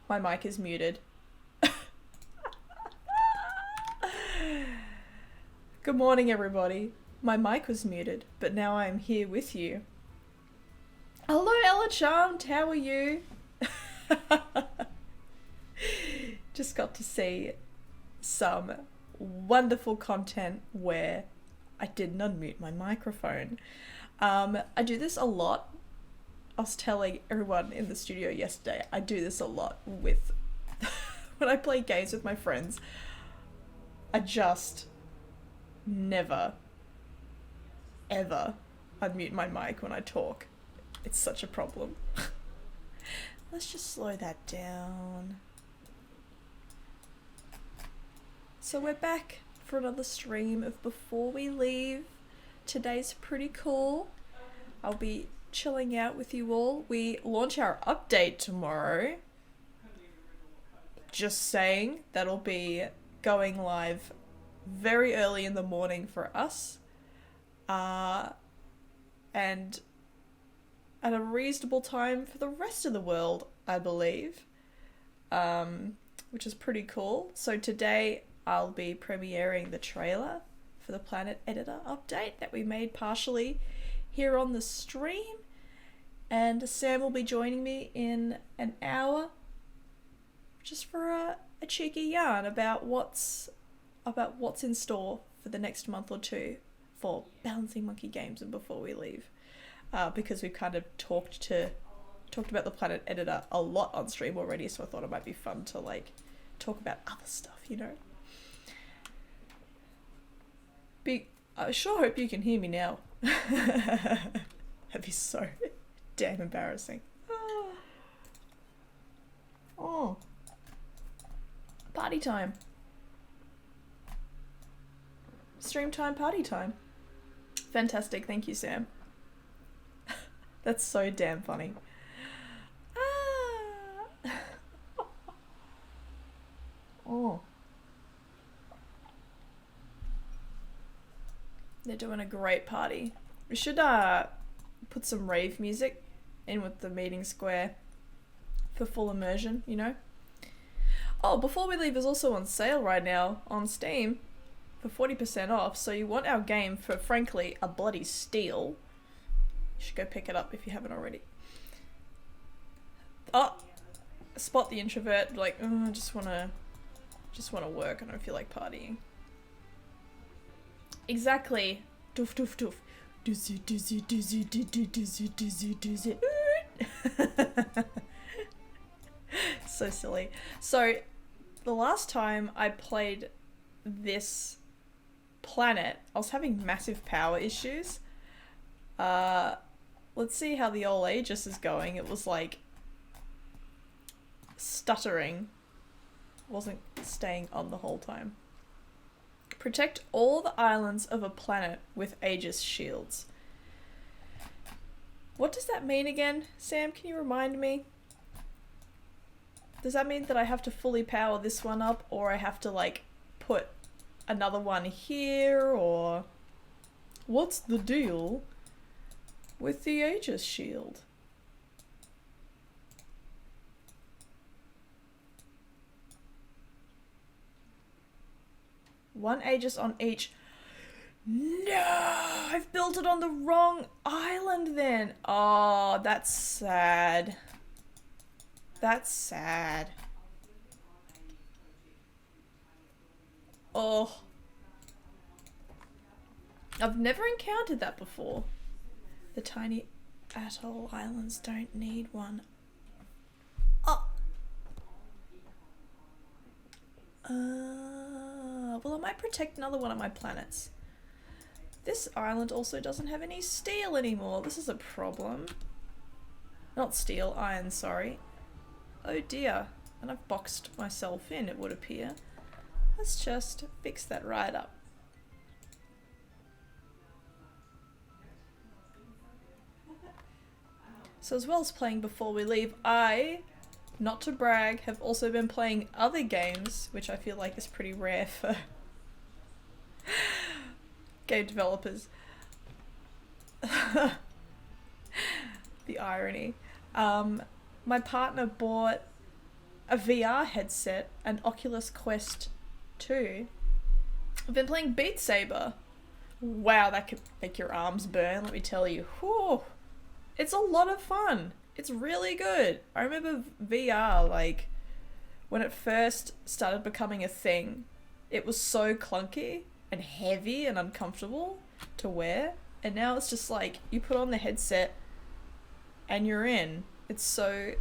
My mic is muted. Good morning, everybody. My mic was muted, but now I'm here with you. Hello, Ella Charmed. How are you? Just got to see some wonderful content where I didn't unmute my microphone. I do this a lot. I was telling everyone in the studio yesterday, I do this a lot with when I play games with my friends. I just never, ever unmute my mic when I talk. It's such a problem. Let's just slow that down. So we're back for another stream of Before We Leave. Today's pretty cool. I'll be chilling out with you all. We launch our update tomorrow. Just saying, that'll be going live very early in the morning for us. And at a reasonable time for the rest of the world, I believe. Which is pretty cool. So today I'll be premiering the trailer for the Planet Editor update that we made partially here on the stream. And Sam will be joining me in an hour just for a cheeky yarn about what's in store for the next month or two for Balancing Monkey Games and Before We Leave. Because we've kind of talked about the Planet Editor a lot on stream already, so I thought it might be fun to talk about other stuff, you know. I sure hope you can hear me now. That'd be so damn embarrassing. Oh. Party time. Stream time, party time. Fantastic, thank you, Sam. That's so damn funny. Oh. They're doing a great party. We should put some rave music in with the meeting square for full immersion, you know? Oh, Before We Leave is also on sale right now on Steam for 40% off, so you want our game for, frankly, a bloody steal. You should go pick it up if you haven't already. Oh, Spot the introvert, like, I just wanna work, I don't feel like partying. Exactly. Doof doof doof. Doozy doozy doozy doozy doozy doozy doozy. So silly. So, the last time I played this planet, I was having massive power issues. Let's see how the old Aegis is going. It was like stuttering. Wasn't staying on the whole time. Protect all the islands of a planet with Aegis shields. What does that mean again? Sam, can you remind me? Does that mean that I have to fully power this one up, or I have to put another one here, or what's the deal with the Aegis shield? One Aegis on each. No! I've built it on the wrong island then. Oh, that's sad. That's sad. Oh. I've never encountered that before. The tiny atoll islands don't need one. Oh. Well, I might protect another one of my planets. This island also doesn't have any steel anymore. This is a problem. Not steel, iron, sorry. Oh dear. And I've boxed myself in, it would appear. Let's just fix that right up. So as well as playing Before We Leave, I, not to brag, have also been playing other games, which I feel like is pretty rare for game developers. The irony. My partner bought a VR headset, an Oculus Quest 2. I've been playing Beat Saber. Wow, that could make your arms burn, let me tell you. Whew. It's a lot of fun. It's really good. I remember VR, like, when it first started becoming a thing, it was so clunky and heavy and uncomfortable to wear. And now it's just like, you put on the headset and you're in. It's so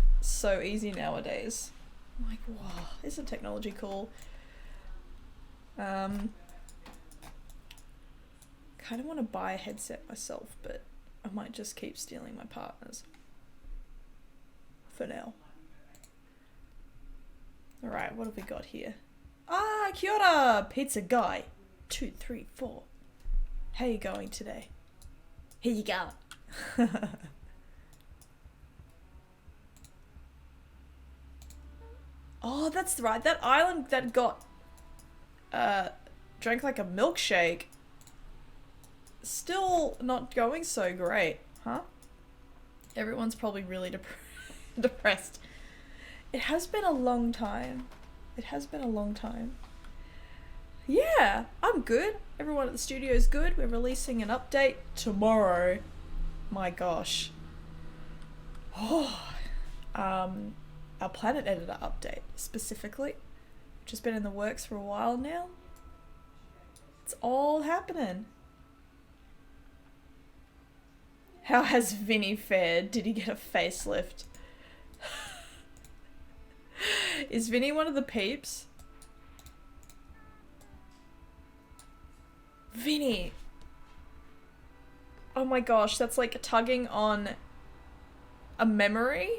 easy nowadays. I'm like, wow, isn't technology cool? Kind of want to buy a headset myself, but I might just keep stealing my partner's. For now. Alright, what have we got here? Ah, kia ora! Pizza guy. 2, 3, 4. How you going today? Here you go. Oh, that's right. That island that got drank like a milkshake. Still not going so great, huh? Everyone's probably really depressed. It has been a long time. It has been a long time. Yeah, I'm good. Everyone at the studio is good. We're releasing an update tomorrow. My gosh. Oh, our planet editor update specifically, which has been in the works for a while now. It's all happening. How has Vinny fared? Did he get a facelift? Is Vinny one of the peeps? Vinny! Oh my gosh, that's like tugging on a memory?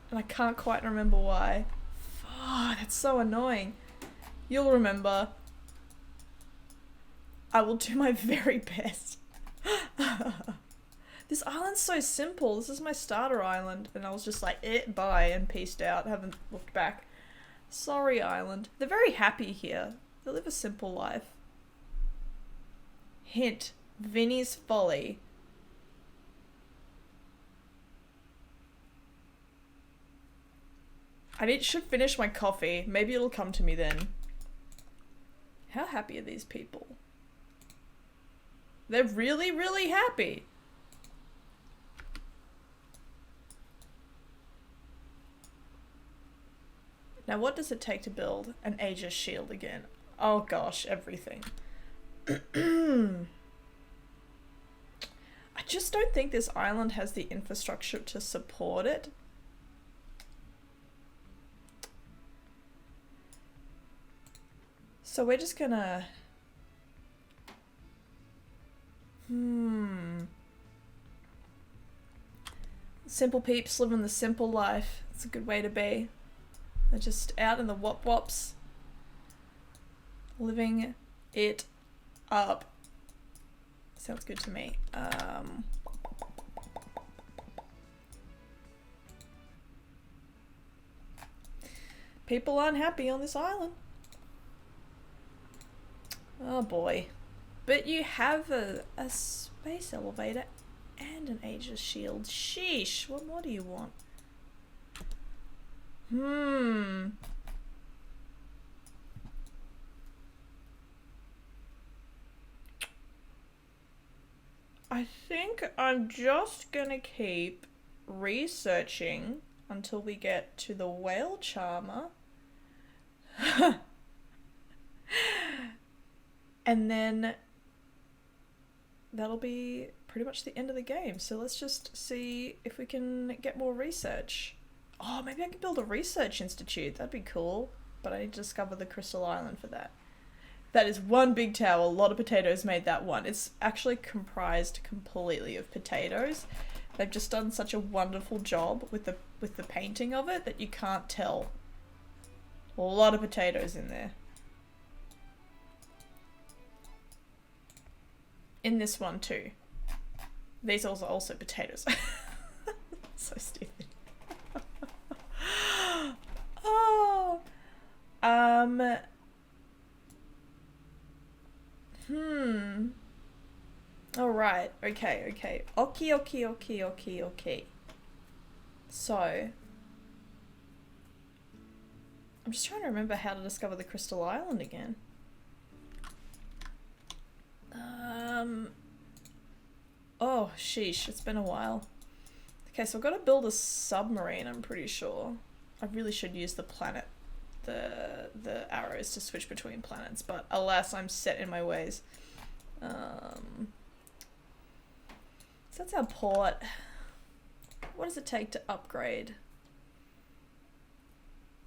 And I can't quite remember why. Fuck, that's so annoying. You'll remember. I will do my very best. This island's so simple. This is my starter island. And I was just like, bye, and peaced out. Haven't looked back. Sorry, island. They're very happy here. They live a simple life. Hint. Vinny's folly. Should finish my coffee. Maybe it'll come to me then. How happy are these people? They're really, really happy. Now, what does it take to build an Aegis shield again? Oh gosh, everything. I just don't think this island has the infrastructure to support it. So we're just gonna... Simple peeps living the simple life. It's a good way to be. They're just out in the wop-wops. Living it up. Sounds good to me. People aren't happy on this island. Oh boy. But you have a space elevator and an Aegis shield. Sheesh, what more do you want? I think I'm just gonna keep researching until we get to the whale charmer. And then that'll be pretty much the end of the game. So let's just see if we can get more research. Oh, maybe I could build a research institute. That'd be cool. But I need to discover the Crystal Island for that. That is one big tower. A lot of potatoes made that one. It's actually comprised completely of potatoes. They've just done such a wonderful job with the painting of it that you can't tell. A lot of potatoes in there. In this one too. These are also potatoes. So stupid. Oh. Alright, okay. Okay. So I'm just trying to remember how to discover the Crystal Island again. Oh, sheesh, it's been a while. Okay, so I've got to build a submarine, I'm pretty sure. I really should use the planet, the arrows to switch between planets, but alas, I'm set in my ways. So that's our port. What does it take to upgrade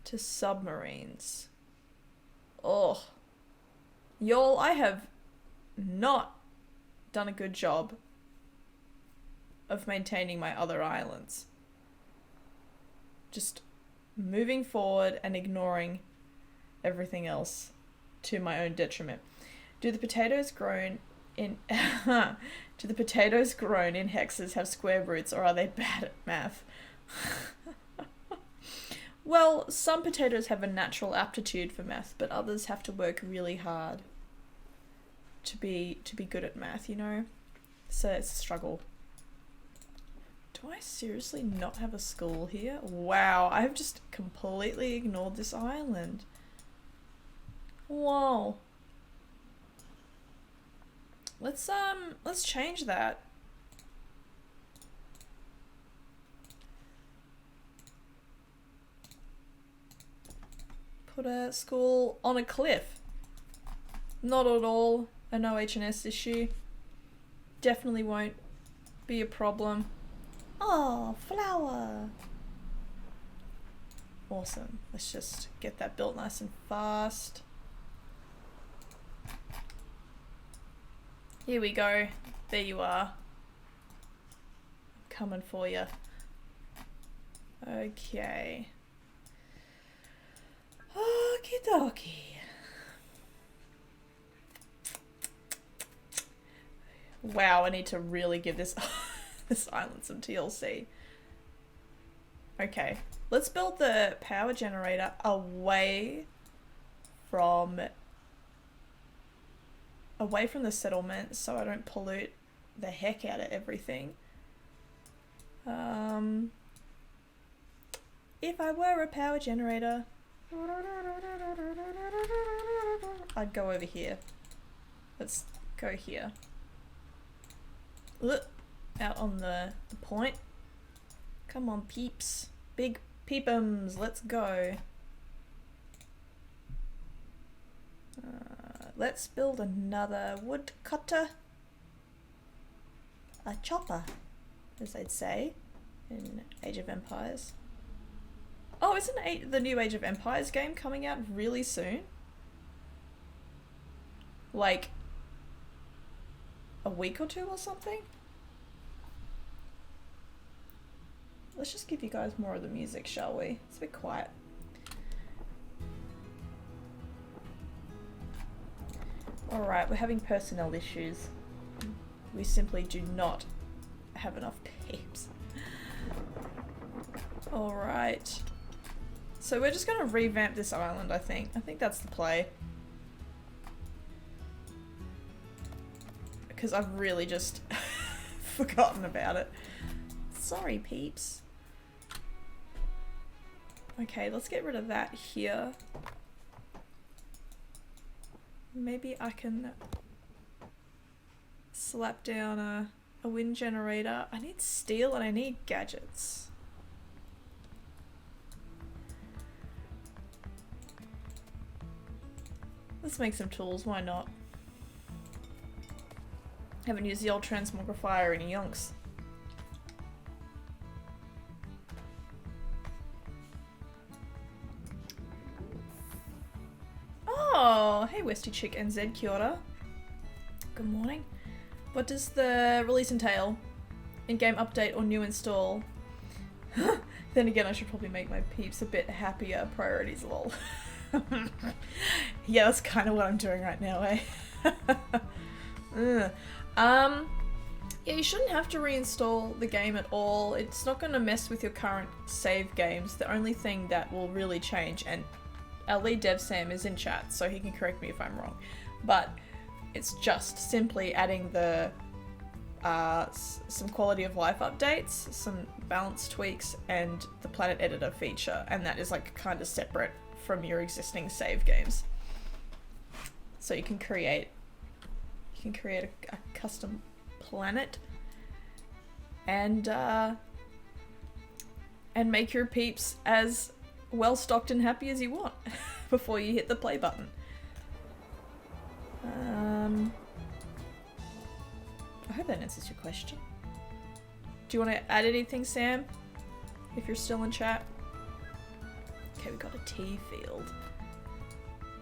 to submarines? Oh. Y'all, I have not done a good job of maintaining my other islands. Just moving forward and ignoring everything else to my own detriment. Do the potatoes grown in do the potatoes grown in hexes have square roots, or are they bad at math? Well, some potatoes have a natural aptitude for math, but others have to work really hard to be good at math, you know? So it's a struggle. Do I seriously not have a school here? Wow, I have just completely ignored this island. Whoa. Let's change that. Put a school on a cliff. Not at all an OH&S issue. Definitely won't be a problem. Oh, flower. Awesome. Let's just get that built nice and fast. Here we go. There you are. Coming for you. Okay. Okie dokie. Wow, I need to really give this this island some TLC. Okay, let's build the power generator away from the settlement so I don't pollute the heck out of everything. If I were a power generator, I'd go over here. Let's go here. Look, out on the point. Come on, peeps. Big peepums, let's go. Let's build another woodcutter. A chopper, as they'd say in Age of Empires. Oh, isn't the new Age of Empires game coming out really soon? Like a week or two or something? Let's just give you guys more of the music, shall we? It's a bit quiet. Alright, we're having personnel issues. We simply do not have enough peeps. Alright. So we're just gonna revamp this island, I think. I think that's the play. Because I've really just forgotten about it. Sorry, peeps. Okay, let's get rid of that here. Maybe I can slap down a wind generator. I need steel and I need gadgets. Let's make some tools, why not? Haven't used the old transmogrifier in yonks. Oh, hey Westy Chick and Zed, kia ora. Good morning. What does the release entail? In-game update or new install? Then again, I should probably make my peeps a bit happier. Priorities, lol. Yeah, that's kind of what I'm doing right now, eh? Yeah, you shouldn't have to reinstall the game at all. It's not going to mess with your current save games. The only thing that will really change, and our lead dev Sam is in chat, so he can correct me if I'm wrong, but it's just simply adding the some quality of life updates, some balance tweaks, and the planet editor feature, and that is like kind of separate from your existing save games. So you can create a custom planet and make your peeps as well stocked and happy as you want before you hit the play button. I hope that answers your question. Do you want to add anything, Sam? If you're still in chat. Okay, we got a tea field.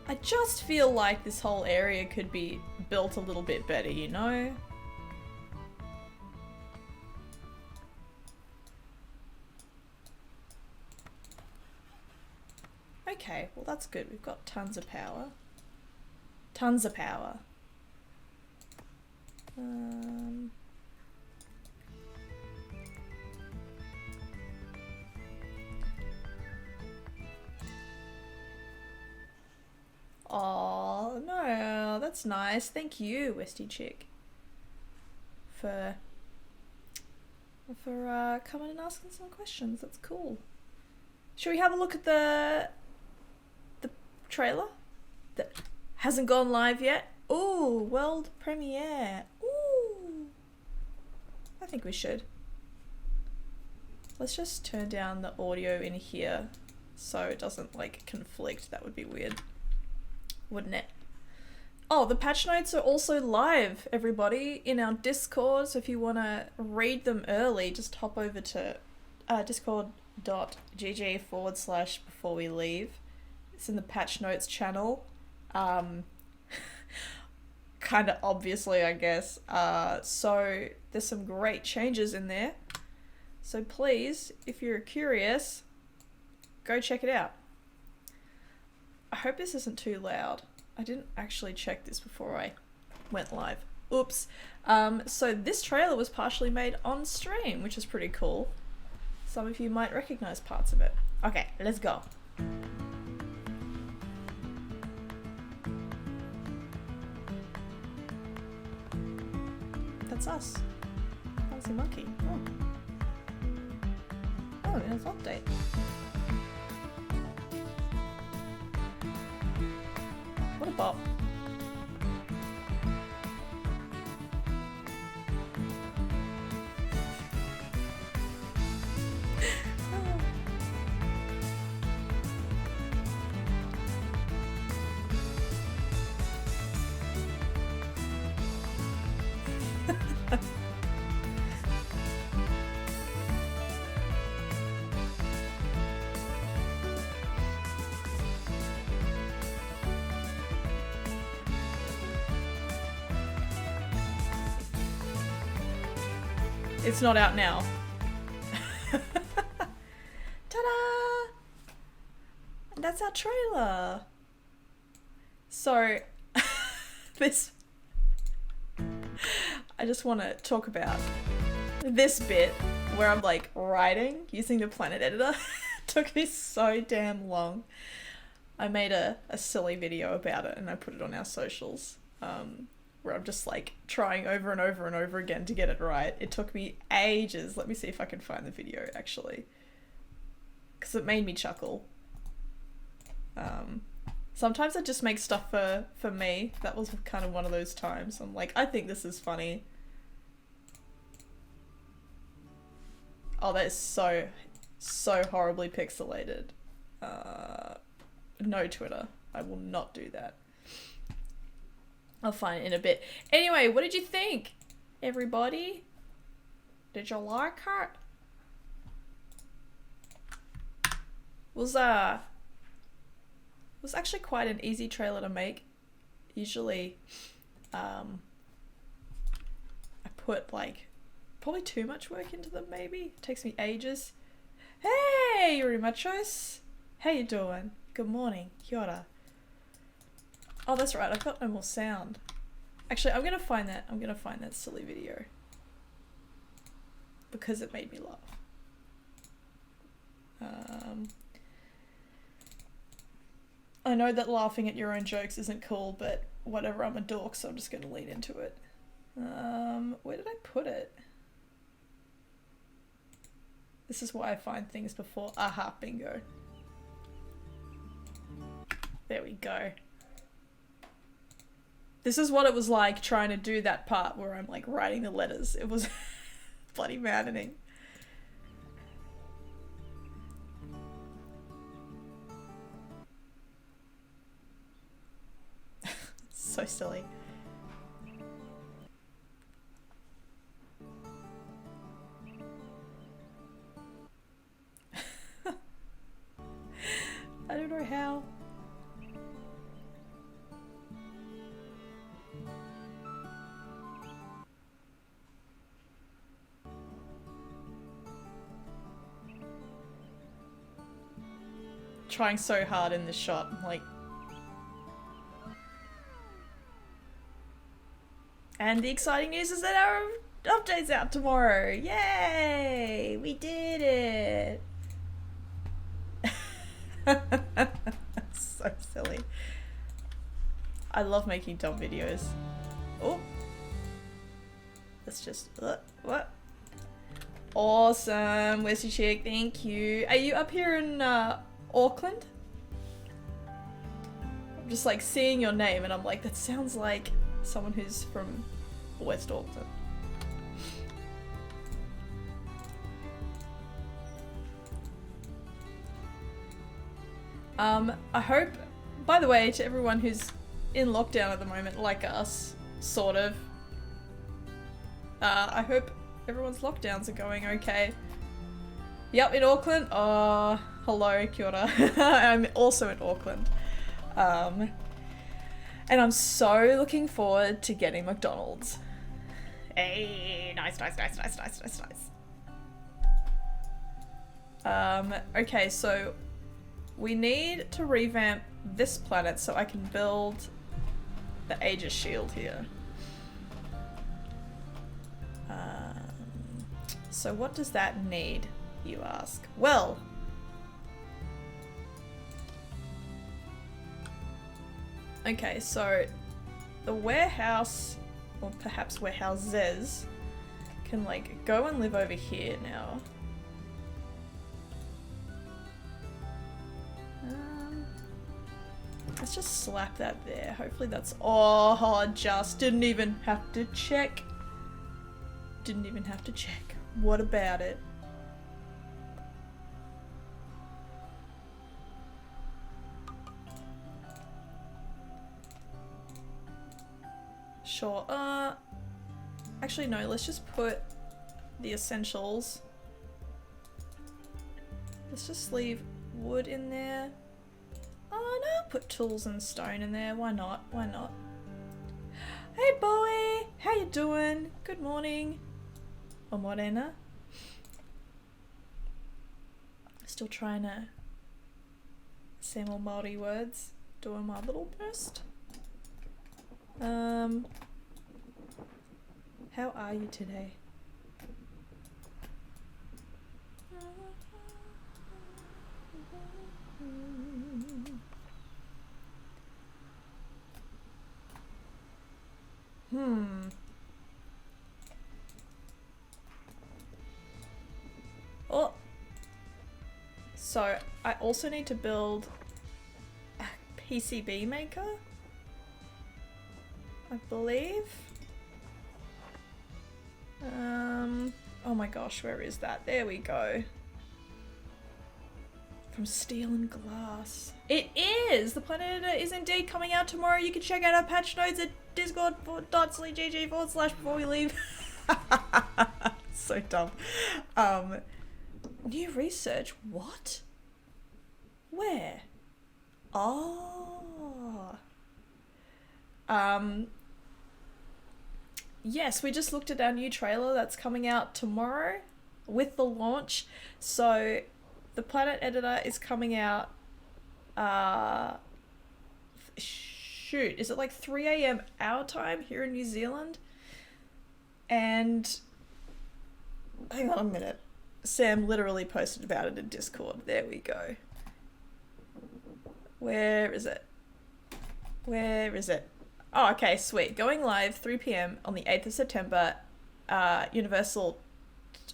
I just feel like this whole area could be built a little bit better, you know? Okay, well that's good. We've got tons of power. Tons of power. Oh no, that's nice. Thank you, Westy Chick, for coming and asking some questions. That's cool. Should we have a look at the trailer that hasn't gone live yet? Ooh, world premiere. Ooh, I think we should. Let's just turn down the audio in here so it doesn't like conflict. That would be weird, wouldn't it? Oh, the patch notes are also live, everybody, in our Discord. So if you want to read them early, just hop over to discord.gg/before we leave. It's in the patch notes channel. Kind of obviously, I guess. So there's some great changes in there. So please, if you're curious, go check it out. I hope this isn't too loud. I didn't actually check this before I went live. Oops. So this trailer was partially made on stream, which is pretty cool. Some of you might recognize parts of it. Okay, let's go. That's us. Fancy monkey. Oh, there's an update. What a bop. It's not out now. Ta-da! And that's our trailer. So, this... I just want to talk about this bit where I'm like writing using the Planet Editor. It took me so damn long. I made a silly video about it and I put it on our socials. Where I'm just like trying over and over and over again to get it right. It took me ages. Let me see if I can find the video actually. Because it made me chuckle. Sometimes I just make stuff for me. That was kind of one of those times. I'm like, I think this is funny. Oh, that is so horribly pixelated. No, Twitter. I will not do that. I'll find it in a bit. Anyway, what did you think, everybody? Did you like it? Was actually quite an easy trailer to make. Usually, I put like probably too much work into them. Maybe it takes me ages. Hey, Yurimachos, how you doing? Good morning, kia ora. Oh, that's right. I've got no more sound. Actually, I'm gonna find that silly video because it made me laugh. I know that laughing at your own jokes isn't cool, but whatever. I'm a dork, so I'm just gonna lean into it. Where did I put it? This is why I find things before. Aha, bingo. There we go. This is what it was like trying to do that part where I'm like writing the letters. It was bloody maddening. So silly. I don't know how. Trying so hard in this shot, I'm like. And the exciting news is that our update's out tomorrow. Yay! We did it! So silly. I love making dumb videos. Oh. Let's just... what? Awesome. Where's your chick? Thank you. Are you up here in Auckland? I'm just like seeing your name and I'm like, that sounds like someone who's from West Auckland. I hope, by the way, to everyone who's in lockdown at the moment, like us, sort of, I hope everyone's lockdowns are going okay. Yep, in Auckland. Oh, hello, kia ora. I'm also in Auckland. And I'm so looking forward to getting McDonald's. Hey, nice. Okay, so we need to revamp this planet so I can build the Aegis shield here. So what does that need, you ask? Well, okay, so the warehouse, or perhaps warehouses, can like go and live over here now. Let's just slap that there. Hopefully that's... Oh, just didn't even have to check. Didn't even have to check. What about it? Sure. Actually, no. Let's just put the essentials. Let's just leave wood in there. Oh no, put tools and stone in there. Why not? Why not? Hey Bowie, how you doing? Good morning. Or morena. Still trying to say more Māori words. Doing my little best. How are you today? Oh, so I also need to build a PCB maker, I believe. Oh my gosh, where is that? There we go. From steel and glass. It is! The Planet Editor is indeed coming out tomorrow. You can check out our patch notes at discord.gg/before we leave. So dumb. New research? What? Where? Oh. Yes, we just looked at our new trailer that's coming out tomorrow with the launch. So the Planet Editor is coming out, shoot, is it like 3 AM our time here in New Zealand? And, hang on a minute. Sam literally posted about it in Discord. There we go. Where is it? Where is it? Oh, okay, sweet. Going live 3 PM on the 8th of September, Universal,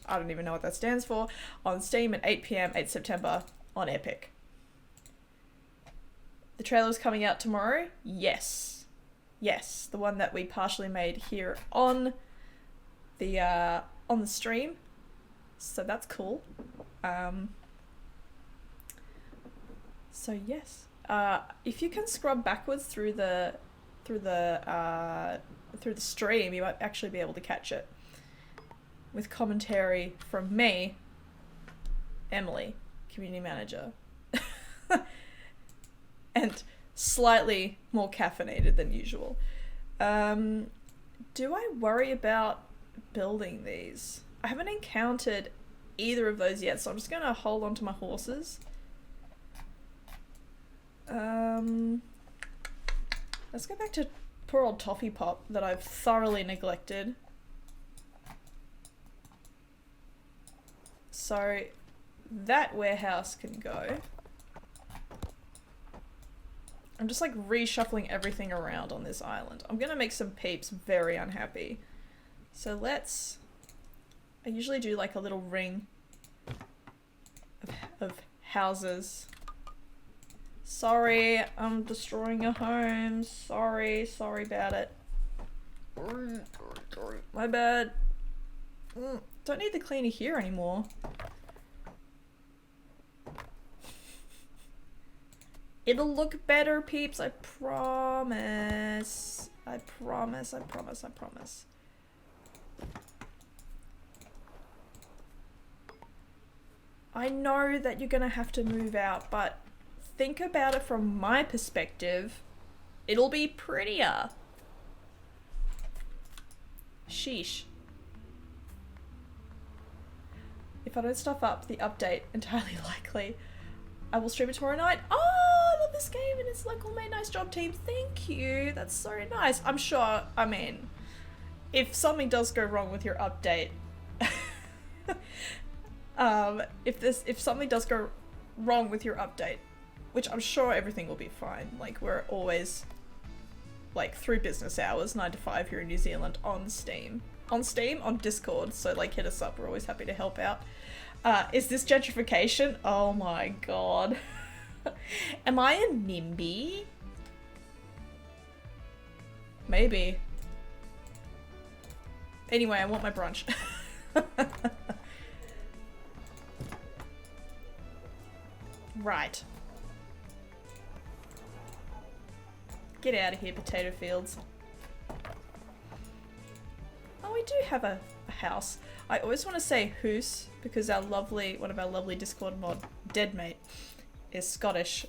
I don't even know what that stands for, on Steam at 8 PM, 8 September on Epic. The trailer's coming out tomorrow? Yes. Yes, the one that we partially made here on the stream. So that's cool. So yes. If you can scrub backwards through the stream, you might actually be able to catch it. With commentary from me, Emily, community manager. And slightly more caffeinated than usual. Do I worry about building these? I haven't encountered either of those yet, so I'm just going to hold on to my horses. Let's go back to poor old Toffee Pop that I've thoroughly neglected. So that warehouse can go. I'm just like reshuffling everything around on this island. I'm gonna make some peeps very unhappy. So let's... I usually do like a little ring of houses. Sorry, I'm destroying your home. Sorry about it. My bad. Don't need the cleaner here anymore. It'll look better, peeps. I promise. I promise. I know that you're gonna have to move out, but think about it from my perspective. It'll be prettier. Sheesh. If I don't stuff up the update, entirely likely I will stream it tomorrow night. Oh, I love this game and it's like all made. Nice job, team. Thank you. That's so nice. I'm sure, I mean, if something does go wrong with your update, if something does go wrong with your update, which I'm sure everything will be fine. Like, we're always, like, through business hours, 9 to 5 here in New Zealand on Steam. On Discord, so, like, hit us up. We're always happy to help out. Is this gentrification? Oh my god. Am I a NIMBY? Maybe. Anyway, I want my brunch. Right. Get out of here, potato fields. Oh, we do have a house. I always want to say hoose because one of our lovely Discord mod, Deadmate, is Scottish.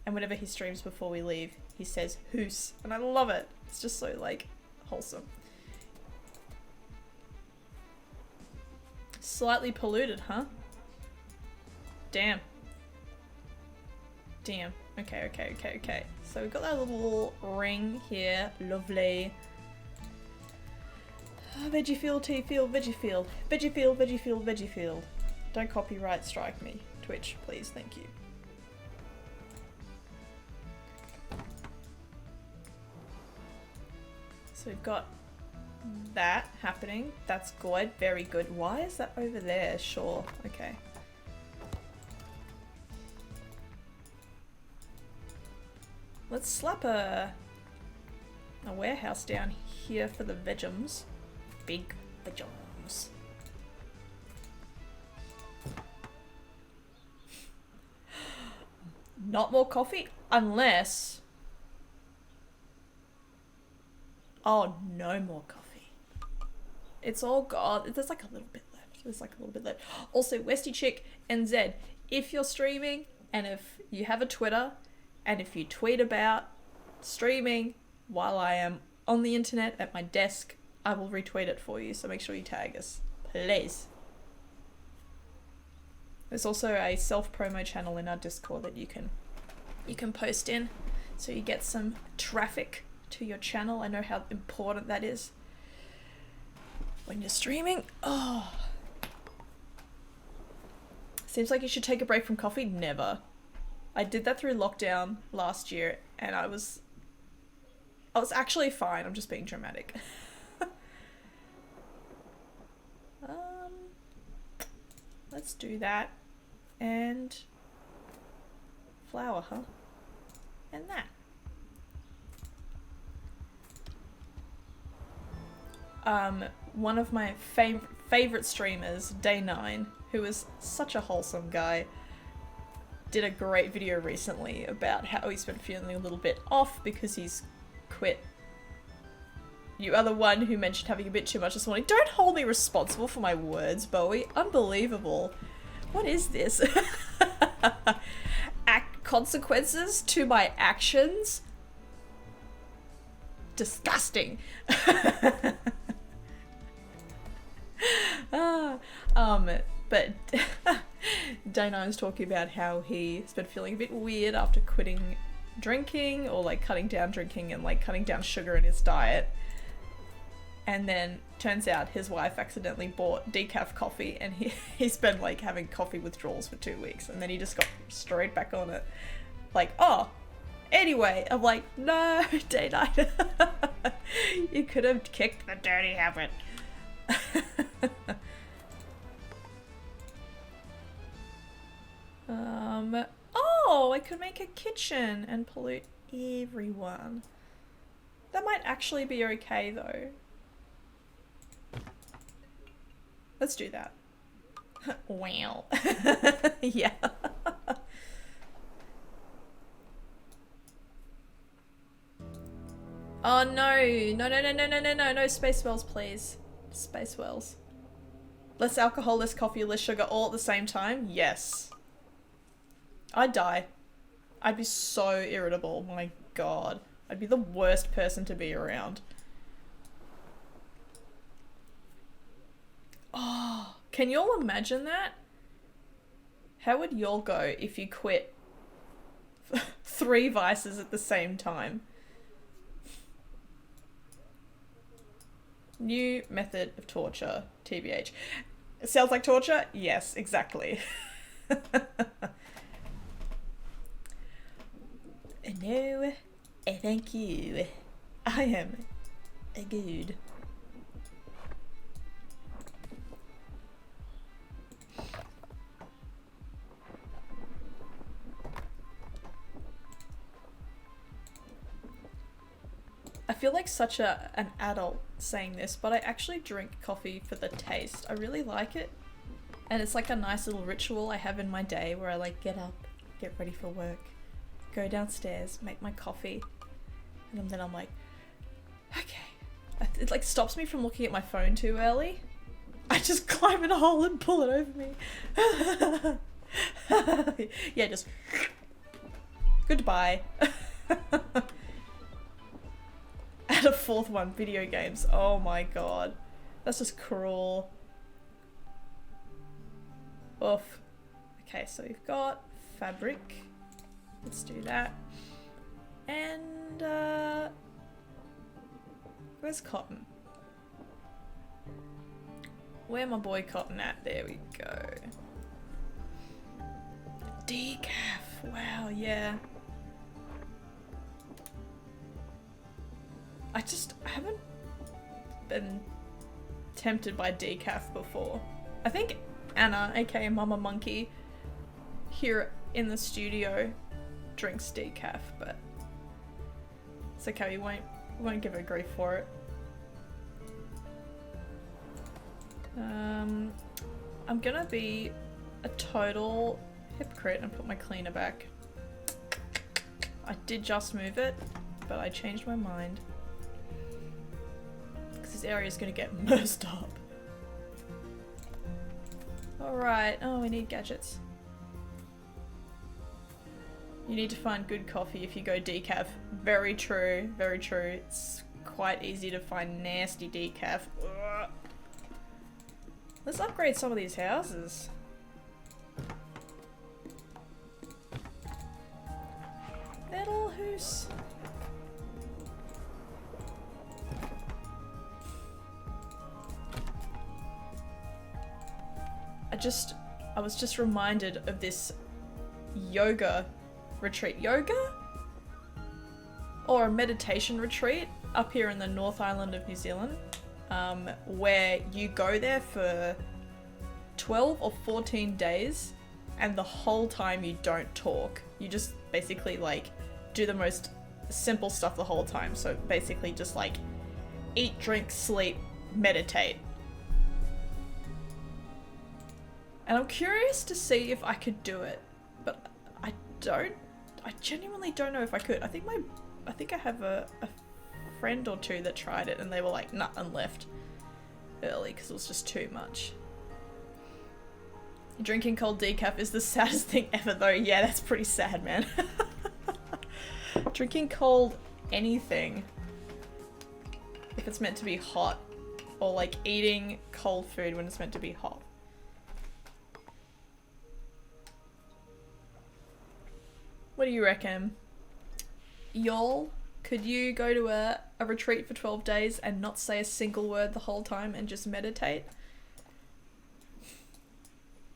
And whenever he streams before we leave, he says hoose. And I love it. It's just so, like, wholesome. Slightly polluted, huh? Damn. Okay. So we've got that little ring here. Lovely. Veggie field, tea field, veggie field. Veggie field, veggie field, veggie field. Don't copyright strike me. Twitch, please, thank you. So we've got that happening. That's good, very good. Why is that over there? Sure, okay. Let's slap a warehouse down here for the vegums. Big vegums. Not more coffee? Unless... Oh, no more coffee. It's all gone. There's like a little bit left. Also, Westy Chick and Zed, if you're streaming and if you have a Twitter and if you tweet about streaming while I am on the internet at my desk, I will retweet it for you. So make sure you tag us, please. There's also a self-promo channel in our Discord that you can post in, so you get some traffic to your channel. I know how important that is when you're streaming. Oh, seems like you should take a break from coffee. Never. I did that through lockdown last year, and I was actually fine. I'm just being dramatic. Let's do that. And flour, huh? and that. One of my favorite streamers, Day9, who is such a wholesome guy, did a great video recently about how he's been feeling a little bit off because he's quit. You are the one who mentioned having a bit too much this morning. Don't hold me responsible for my words, Bowie. Unbelievable. What is this? Consequences to my actions? Disgusting. But Dana was talking about how he's been feeling a bit weird after quitting drinking, or like cutting down drinking and like cutting down sugar in his diet. And then turns out his wife accidentally bought decaf coffee, and he's been like having coffee withdrawals for 2 weeks, and then he just got straight back on it. Like, oh, anyway, I'm like, no, Dana, you could have kicked the dirty habit. Oh, I could make a kitchen and pollute everyone. That might actually be okay though. Let's do that. Wow. Yeah. Oh no, space wells please. Space wells. Less alcohol, less coffee, less sugar, all at the same time? Yes. I'd die. I'd be so irritable, my god. I'd be the worst person to be around. Oh, can y'all imagine that? How would y'all go if you quit 3 vices at the same time? New method of torture, TBH. It sounds like torture? Yes, exactly. No, thank you. I am good. I feel like such an adult saying this, but I actually drink coffee for the taste. I really like it. And it's like a nice little ritual I have in my day where I like get up, get ready for work, go downstairs, make my coffee, and then I'm like, okay. It like stops me from looking at my phone too early. I just climb in a hole and pull it over me. Yeah, just goodbye. Add a 4th one, video games. Oh my god. That's just cruel. Oof. Okay, so we've got fabric. Let's do that. And, where's Cotton? Where my boy Cotton at? There we go. Decaf. Wow, yeah. I haven't been tempted by decaf before. I think Anna, aka Mama Monkey, here in the studio drinks decaf, but it's okay, we won't give her grief for it. I'm gonna be a total hypocrite and put my cleaner back. I did just move it, but I changed my mind. Because this area is gonna get messed up. Alright, oh, we need gadgets. You need to find good coffee if you go decaf. Very true, very true. It's quite easy to find nasty decaf. Ugh. Let's upgrade some of these houses. Little hoose. I was just reminded of this yoga retreat. Yoga? Or a meditation retreat up here in the North Island of New Zealand, where you go there for 12 or 14 days and the whole time you don't talk. You just basically like do the most simple stuff the whole time. So basically just like eat, drink, sleep, meditate. And I'm curious to see if I could do it, but I genuinely don't know if I could. I think I have a friend or two that tried it and they were like, nah, and left early because it was just too much. Drinking cold decaf is the saddest thing ever though. Yeah, that's pretty sad, man. Drinking cold anything, if it's meant to be hot, or like eating cold food when it's meant to be hot. What do you reckon? Y'all, could you go to a retreat for 12 days and not say a single word the whole time and just meditate?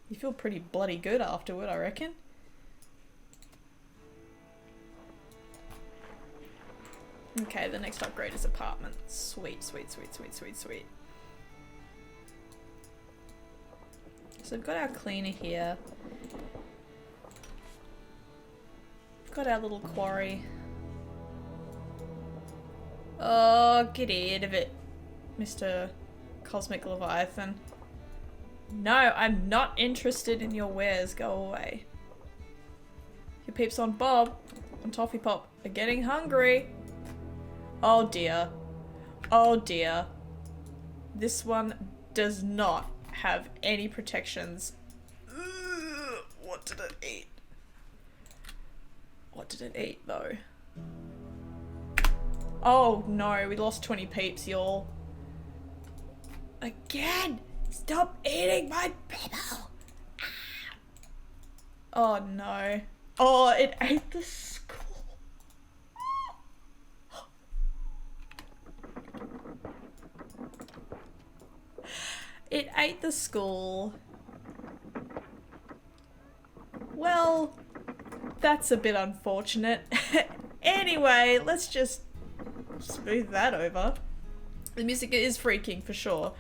You feel pretty bloody good afterward, I reckon. Okay, the next upgrade is apartment. Sweet, sweet, sweet, sweet, sweet, sweet. So we've got our cleaner here. We've got our little quarry. Oh, get out of it, Mr. Cosmic Leviathan. No, I'm not interested in your wares. Go away. Your peeps on Bob and Toffee Pop are getting hungry. Oh dear. Oh dear. This one does not have any protections. Ugh, what did it eat? What did it eat though? Oh no, we lost 20 peeps, y'all. Again! Stop eating my people! Oh no. Oh, it ate the school. It ate the school. Well, that's a bit unfortunate. Anyway, let's just smooth that over. The music is freaking for sure.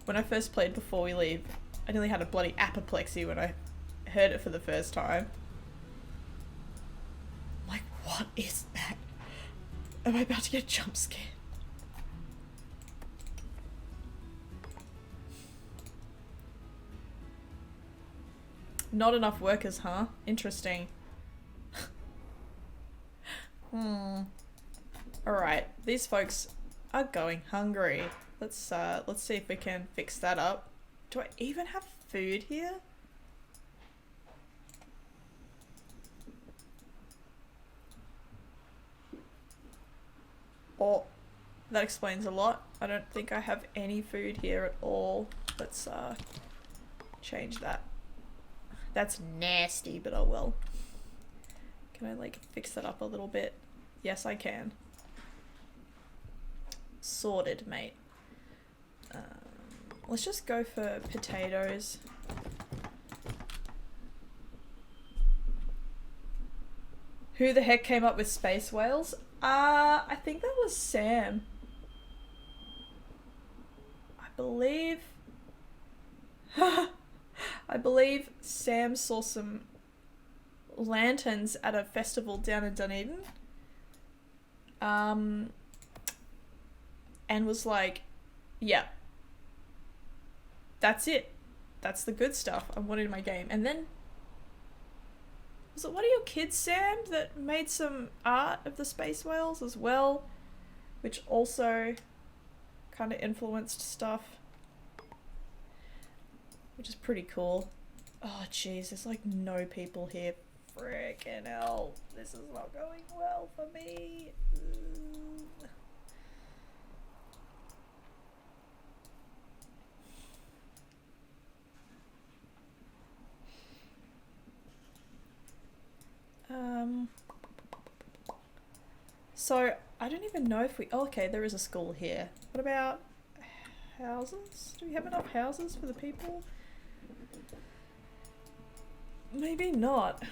When I first played Before We Leave, I nearly had a bloody apoplexy when I heard it for the first time. I'm like, what is that? Am I about to get jump scared? Not enough workers, huh? Interesting. Alright, these folks are going hungry. Let's see if we can fix that up. Do I even have food here? Oh, that explains a lot. I don't think I have any food here at all. Let's change that. That's nasty, but oh well. Can I like fix that up a little bit? Yes, I can. Sorted, mate. Let's just go for potatoes. Who the heck came up with space whales? I think that was Sam. I believe Sam saw some lanterns at a festival down in Dunedin. And was like, yeah, that's it. That's the good stuff I wanted in my game. And then, was it one of your kids, Sam, that made some art of the space whales as well? Which also kind of influenced stuff. Which is pretty cool. Oh jeez, there's like no people here. Frickin' hell. This is not going well for me. So, I don't even know if we... Oh, okay, there is a school here. What about houses? Do we have enough houses for the people? Maybe not.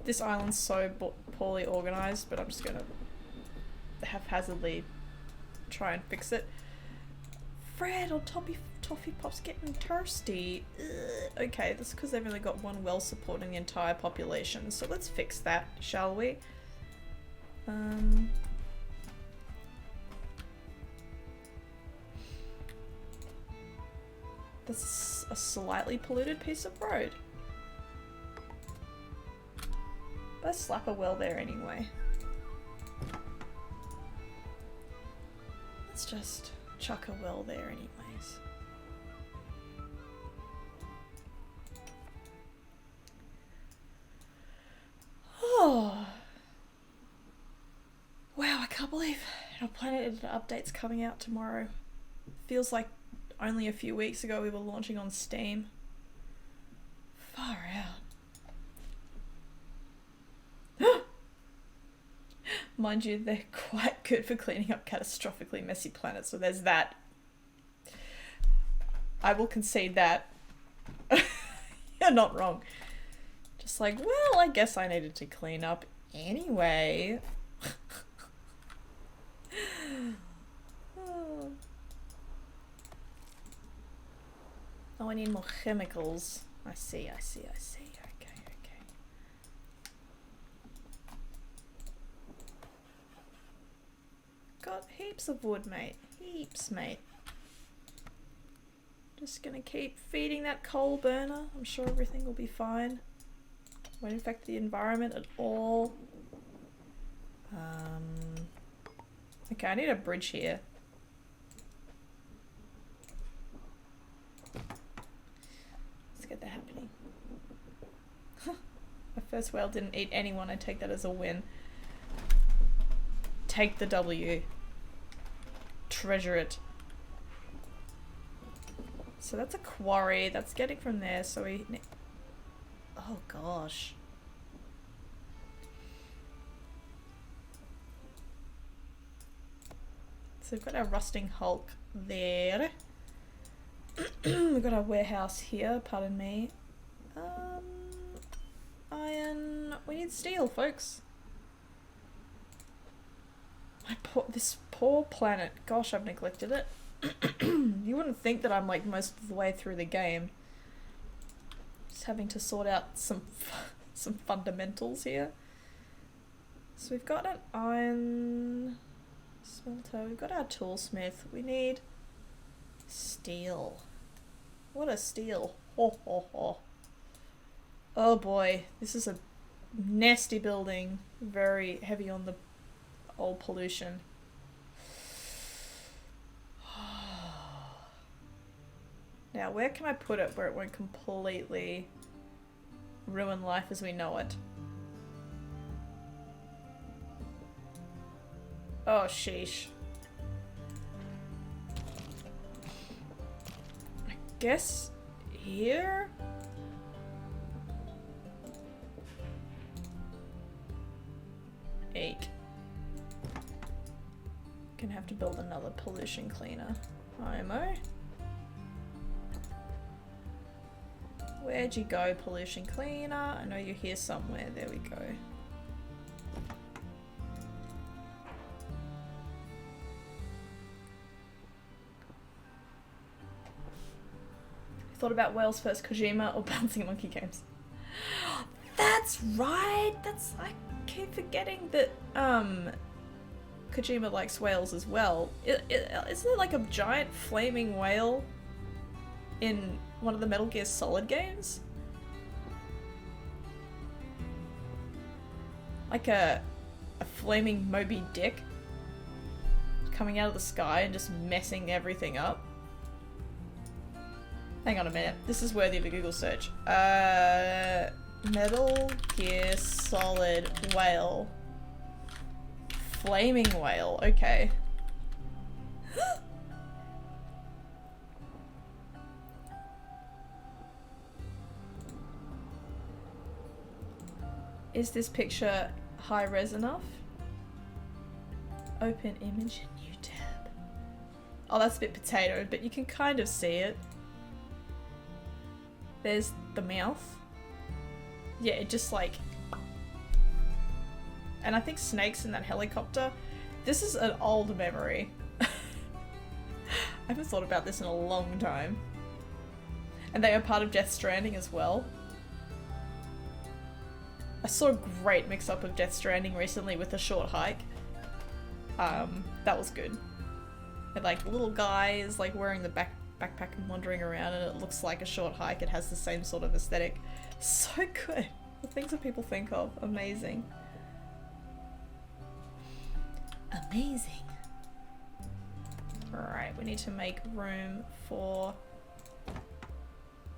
This island's so poorly organised, but I'm just gonna haphazardly try and fix it. Fred or Toffee Toffee Pop's getting thirsty. Ugh. Okay, that's because they've only got one well supporting the entire population. So let's fix that, shall we? That's a slightly polluted piece of road. Let's slap a well there anyway. Let's just chuck a well there anyways. Oh. Wow, I can't believe our Planet Editor update's coming out tomorrow. Feels like only a few weeks ago we were launching on Steam. Far out. Mind you, they're quite good for cleaning up catastrophically messy planets, so there's that. I will concede that. You're not wrong. Just like, well, I guess I needed to clean up anyway. Oh, I need more chemicals. I see. Okay. Got heaps of wood, mate. Heaps, mate. Just gonna keep feeding that coal burner. I'm sure everything will be fine. Won't affect the environment at all. Okay, I need a bridge here. Let's get that happening. My first whale didn't eat anyone. I take that as a win. Take the W. Treasure it. So that's a quarry. That's getting from there. So we... Oh gosh. So we've got our rusting hulk there. We've got our warehouse here, pardon me. Iron. We need steel, folks. This poor planet. Gosh, I've neglected it. You wouldn't think that I'm like most of the way through the game. Just having to sort out some fundamentals here. So we've got an iron smelter. We've got our toolsmith. We need steel. What a steal. Oh boy, this is a nasty building. Very heavy on the old pollution. Now, where can I put it where it won't completely ruin life as we know it? Oh, sheesh. I guess here? Eek. Gonna have to build another pollution cleaner. IMO. Where'd you go, pollution cleaner? I know you're here somewhere. There we go. Thought about Whales First Kojima or Bouncing Monkey Games. That's right! I keep forgetting that Kojima likes whales as well. Isn't there like a giant flaming whale in one of the Metal Gear Solid games? Like a flaming Moby Dick coming out of the sky and just messing everything up. Hang on a minute. This is worthy of a Google search. Metal Gear Solid whale. Flaming whale. Okay. Is this picture high res enough? Open image, new tab. Oh, that's a bit potato, but you can kind of see it. There's the mouth. Yeah, it just like... And I think Snake's in that helicopter. This is an old memory. haven't thought about this in a long time. And they are part of Death Stranding as well. I saw a great mix-up of Death Stranding recently with A Short Hike. That was good. And like little guys like wearing the backpack and wandering around, and it looks like A Short Hike. It has the same sort of aesthetic. So good. The things that people think of. Amazing. Amazing. Alright, we need to make room for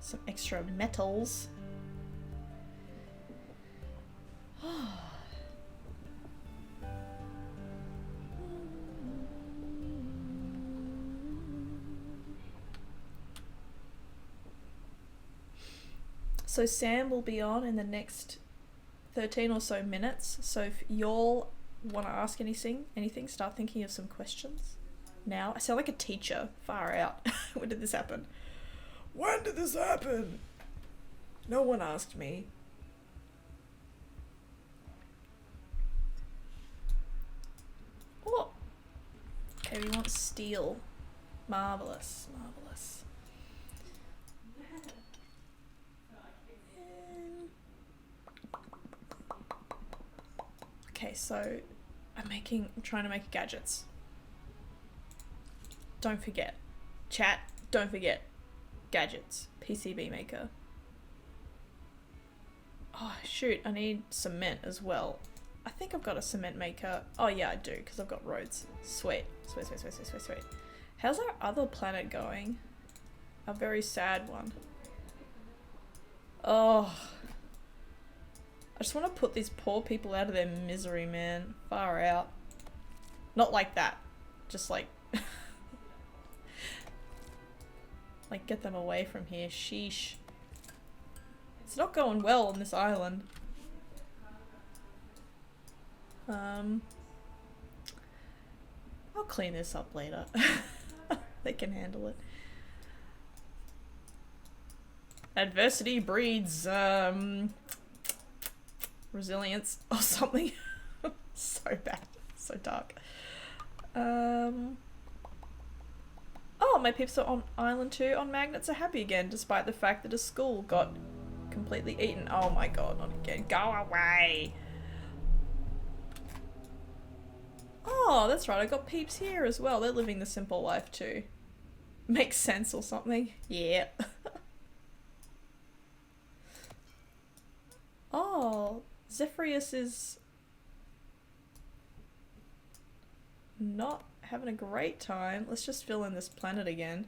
some extra metals. So Sam will be on in the next 13 or so minutes. So if y'all want to ask anything, start thinking of some questions now. I sound like a teacher. Far out. When did this happen? When did this happen? No one asked me. Oh. Okay, we want steel. Marvelous, marvelous. Okay, so I'm trying to make gadgets. Don't forget. Chat, don't forget. Gadgets. PCB maker. Oh, shoot, I need cement as well. I think I've got a cement maker. Oh yeah, I do, because I've got roads. Sweet. Sweet, sweet, sweet, sweet, sweet, sweet. How's our other planet going? A very sad one. Oh. I just want to put these poor people out of their misery, man. Far out. Not like that. Just like... like, get them away from here. Sheesh. It's not going well on this island. I'll clean this up later. They can handle it. Adversity breeds, resilience or something. So bad. So dark. Oh, my peeps are on Island 2 on magnets are happy again, despite the fact that a school got completely eaten. Oh my god, not again. Go away! Oh, that's right, I got peeps here as well. They're living the simple life too. Makes sense or something. Yeah. Oh, Zephyrius is not having a great time. Let's just fill in this planet again.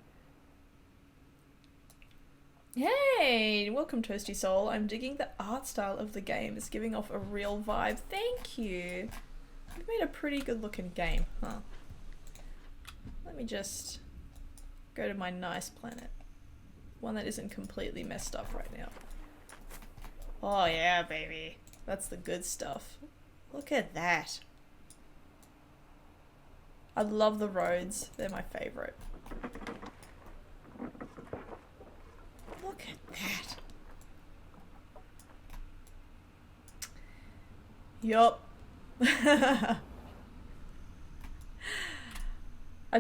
Hey, welcome Toasty Soul. I'm digging the art style of the game. It's giving off a real vibe. Thank you. You've made a pretty good looking game, huh? Let me just go to my nice planet. One that isn't completely messed up right now. Oh yeah, baby. That's the good stuff. Look at that. I love the roads. They're my favorite. Look at that. Yup. I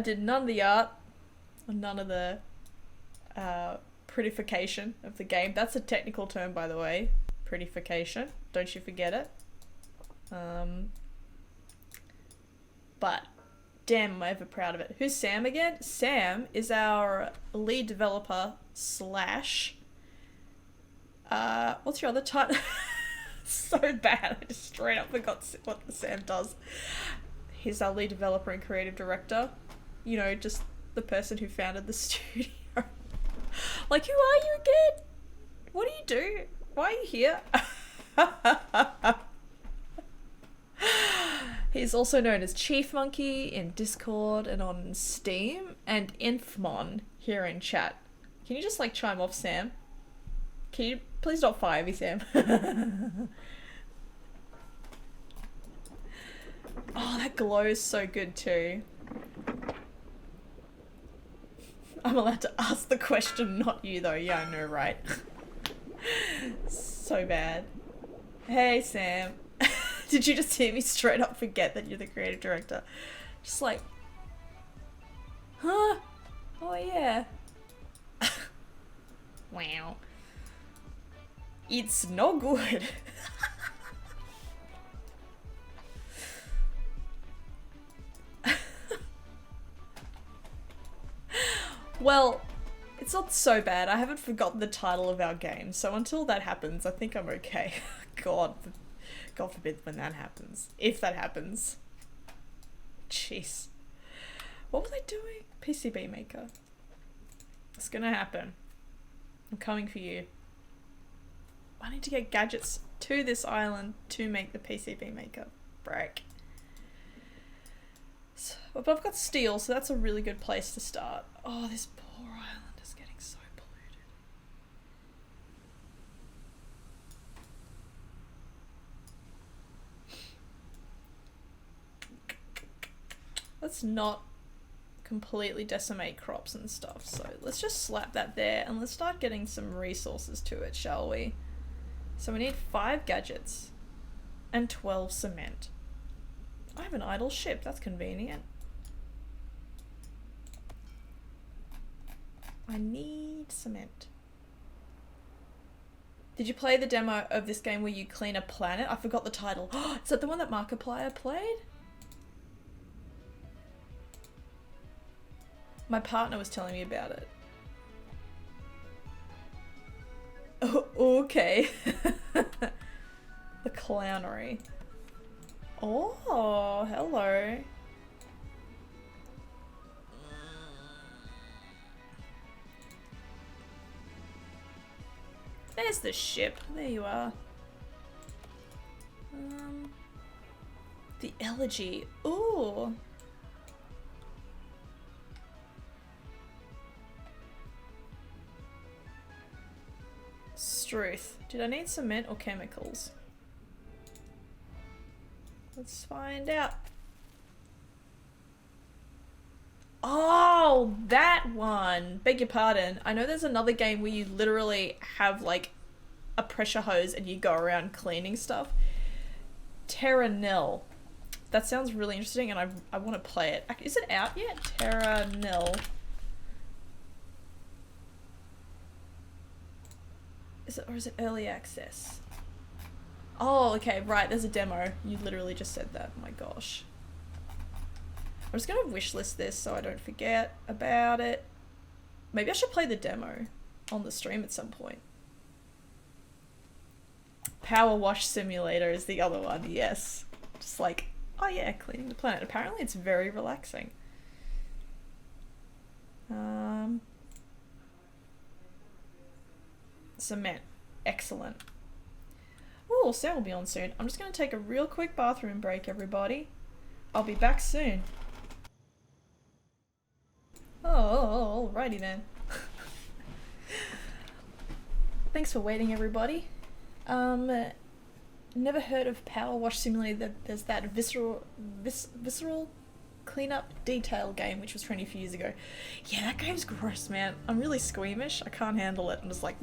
did none of the art, or none of the prettification of the game. That's a technical term, by the way. Prettification. Don't you forget it. But damn, am I ever proud of it. Who's Sam again? Sam is our lead developer slash... what's your other title? So bad. I just straight up forgot what Sam does. He's our lead developer and creative director. You know, just the person who founded the studio. Like, who are you again? What do you do? Why are you here? He's also known as Chief Monkey in Discord and on Steam, and Infmon here in chat. Can you just like chime off, Sam? Can you please not fire me, Sam? Oh, that glows so good too. I'm allowed to ask the question, not you though. Yeah, I know, right? So bad. Hey, Sam. Did you just hear me straight up forget that you're the creative director? Just like, huh? Oh yeah. Wow. It's no good. Well, it's not so bad. I haven't forgotten the title of our game, so until that happens, I think I'm okay. God forbid when that happens. If that happens. Jeez. What was I doing? PCB maker. It's gonna happen. I'm coming for you. I need to get gadgets to this island to make the PCB maker. Break. So, but I've got steel, so that's a really good place to start. Oh, this poor island is getting so polluted. Let's not completely decimate crops and stuff, so let's just slap that there and let's start getting some resources to it, shall we? So we need 5 gadgets and 12 cement. I have an idle ship, that's convenient. I need cement. Did you play the demo of this game where you clean a planet? I forgot the title. Is that the one that Markiplier played? My partner was telling me about it. Oh, okay. The clownery. Oh, hello. There's the ship. There you are. The elegy. Ooh. Struth. Did I need cement or chemicals? Let's find out. Oh, that one. Beg your pardon. I know there's another game where you literally have like a pressure hose and you go around cleaning stuff. Terra Nil. That sounds really interesting and I want to play it. Is it out yet? Terra Nil. Or is it early access? Oh, okay, right, there's a demo. You literally just said that. Oh my gosh. I'm just gonna wishlist this so I don't forget about it. Maybe I should play the demo on the stream at some point. Power Wash Simulator is the other one, yes. Just like, oh yeah, cleaning the planet. Apparently it's very relaxing. Cement. Excellent. Oh, Sam will be on soon. I'm just going to take a real quick bathroom break, everybody. I'll be back soon. Oh, alrighty then. Thanks for waiting, everybody. Never heard of Power Wash Simulator. There's that visceral cleanup detail game, which was 20 years ago. Yeah, that game's gross, man. I'm really squeamish. I can't handle it. I'm just like...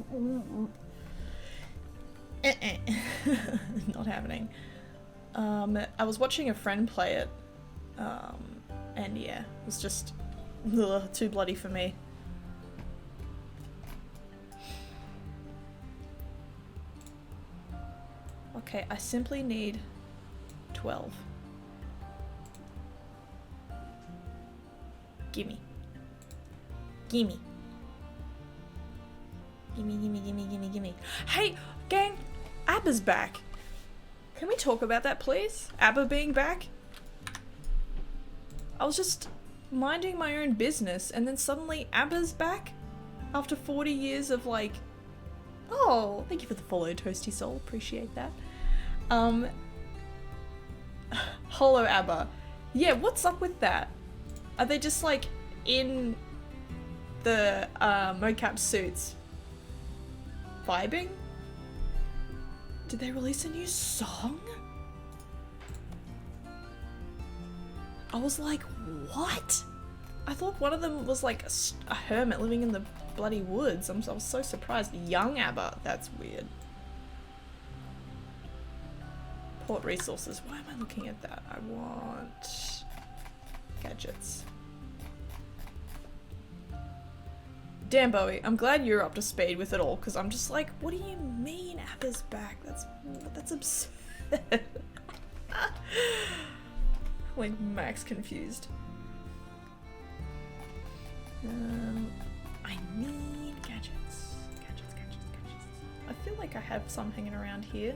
Not happening. I was watching a friend play it, and yeah, it was just too bloody for me. Okay, I simply need 12. Gimme. Gimme. Gimme. Hey, gang! ABBA's back. Can we talk about that, please? ABBA being back? I was just minding my own business and then suddenly ABBA's back? After 40 years of like... Oh, thank you for the follow, Toasty Soul. Appreciate that. Holo ABBA. Yeah, what's up with that? Are they just like in the mocap suits vibing? Did they release a new song? I was like, what? I thought one of them was like a hermit living in the bloody woods. I was so surprised. Young ABBA, that's weird. Port resources, why am I looking at that? I want gadgets. Damn, Bowie, I'm glad you're up to speed with it all, because I'm just like, what do you mean Appa's back? That's absurd. Like, Mac's confused. I need gadgets. Gadgets. I feel like I have some hanging around here.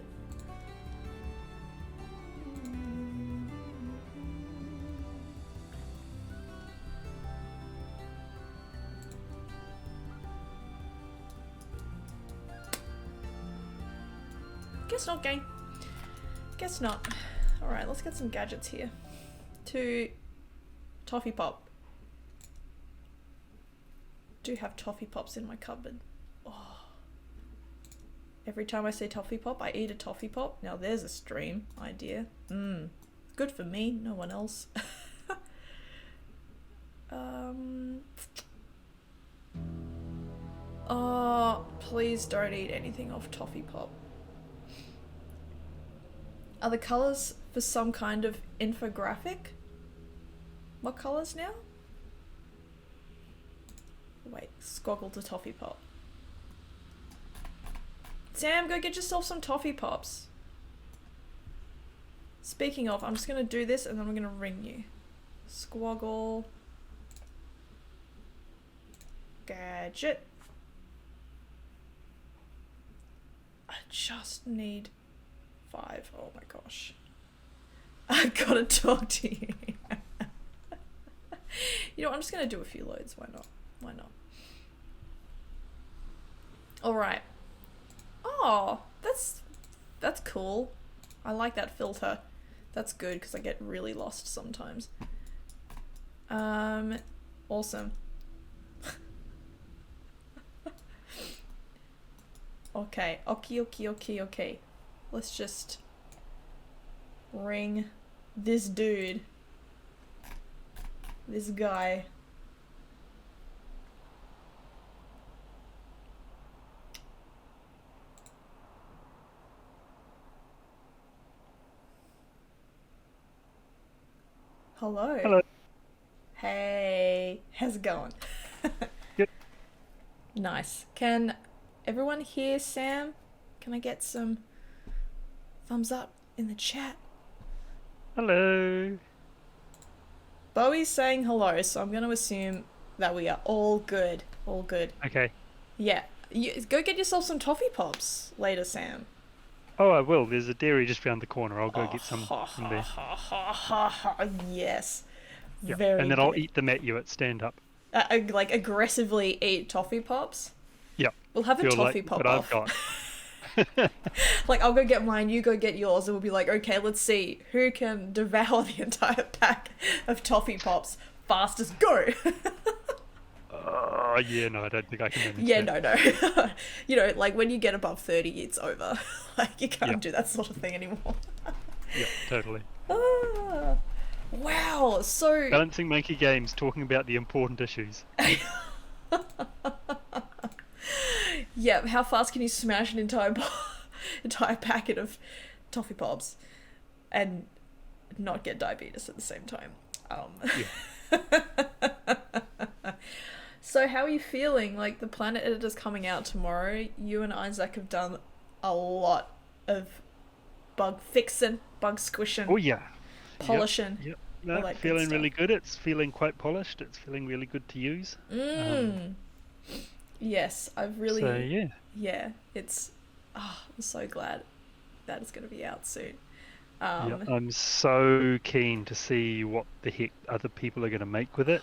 Guess not, gang. Guess not. Alright, let's get some gadgets here. To Toffee Pop. Do have Toffee Pops in my cupboard. Oh. Every time I say Toffee Pop, I eat a Toffee Pop. Now there's a stream idea. Good for me, no one else. Oh, please don't eat anything off Toffee Pop. Are the colours for some kind of infographic? What colours now? Wait, squoggle to Toffee Pop. Sam, go get yourself some Toffee Pops. Speaking of, I'm just going to do this and then I'm going to ring you. Squoggle. Gadget. I just need 5. Oh my gosh. I gotta talk to you. You know what, I'm just gonna do a few loads. Why not? Why not? Alright. Oh, that's cool. I like that filter. That's good because I get really lost sometimes. Awesome. Okay. Okay. Let's just ring this dude. This guy. Hello. Hello. Hey, how's it going? Good. Nice. Can everyone hear Sam? Can I get some thumbs up in the chat? Hello. Bowie's saying hello, so I'm going to assume that we are all good. All good. Okay. Yeah. Go get yourself some Toffee Pops later, Sam. Oh, I will. There's a dairy just around the corner. I'll go get some from there. Yes. Yeah. Very and then good. I'll eat them at you at stand up. Like aggressively eat Toffee Pops? Yeah. We'll have a Feel Toffee like Pop what off. I've got. Like, I'll go get mine, you go get yours, and we'll be like, okay, let's see who can devour the entire pack of Toffee Pops fastest. Go! Yeah, no, I don't think I can manage Yeah, that. no. You know, like, when you get above 30, it's over. Like, you can't do that sort of thing anymore. Yeah, totally. Wow, so... Balancing Monkey Games, talking about the important issues. Yeah, how fast can you smash an entire packet of Toffee Pops and not get diabetes at the same time? So how are you feeling? Like, the Planet Editor's coming out tomorrow. You and Isaac have done a lot of bug fixing, bug squishing, Oh, yeah. polishing. Yep. all No, that good feeling stuff. really good. It's feeling quite polished. It's feeling really good to use. Yes, I've really... So, yeah. Yeah, it's... Oh, I'm so glad that it's going to be out soon. Yeah, I'm so keen to see what the heck other people are going to make with it.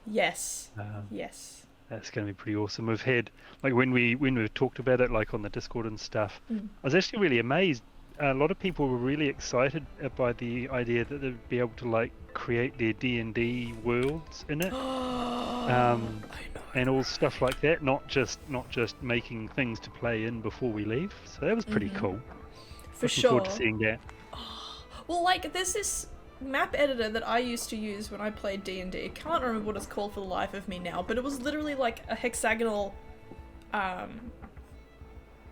Yes. Um, Yes. That's going to be pretty awesome. We've had, like, when we've talked about it, like on the Discord and stuff, I was actually really amazed. A lot of people were really excited by the idea that they'd be able to, like, create their D&D worlds in it, I know. and all stuff like that. Not just making things to play in before we leave. So that was pretty cool. For Looking sure. forward to seeing that. Well, like, there's this map editor that I used to use when I played D&D. I can't remember what it's called for the life of me now, but it was literally like a hexagonal, yeah,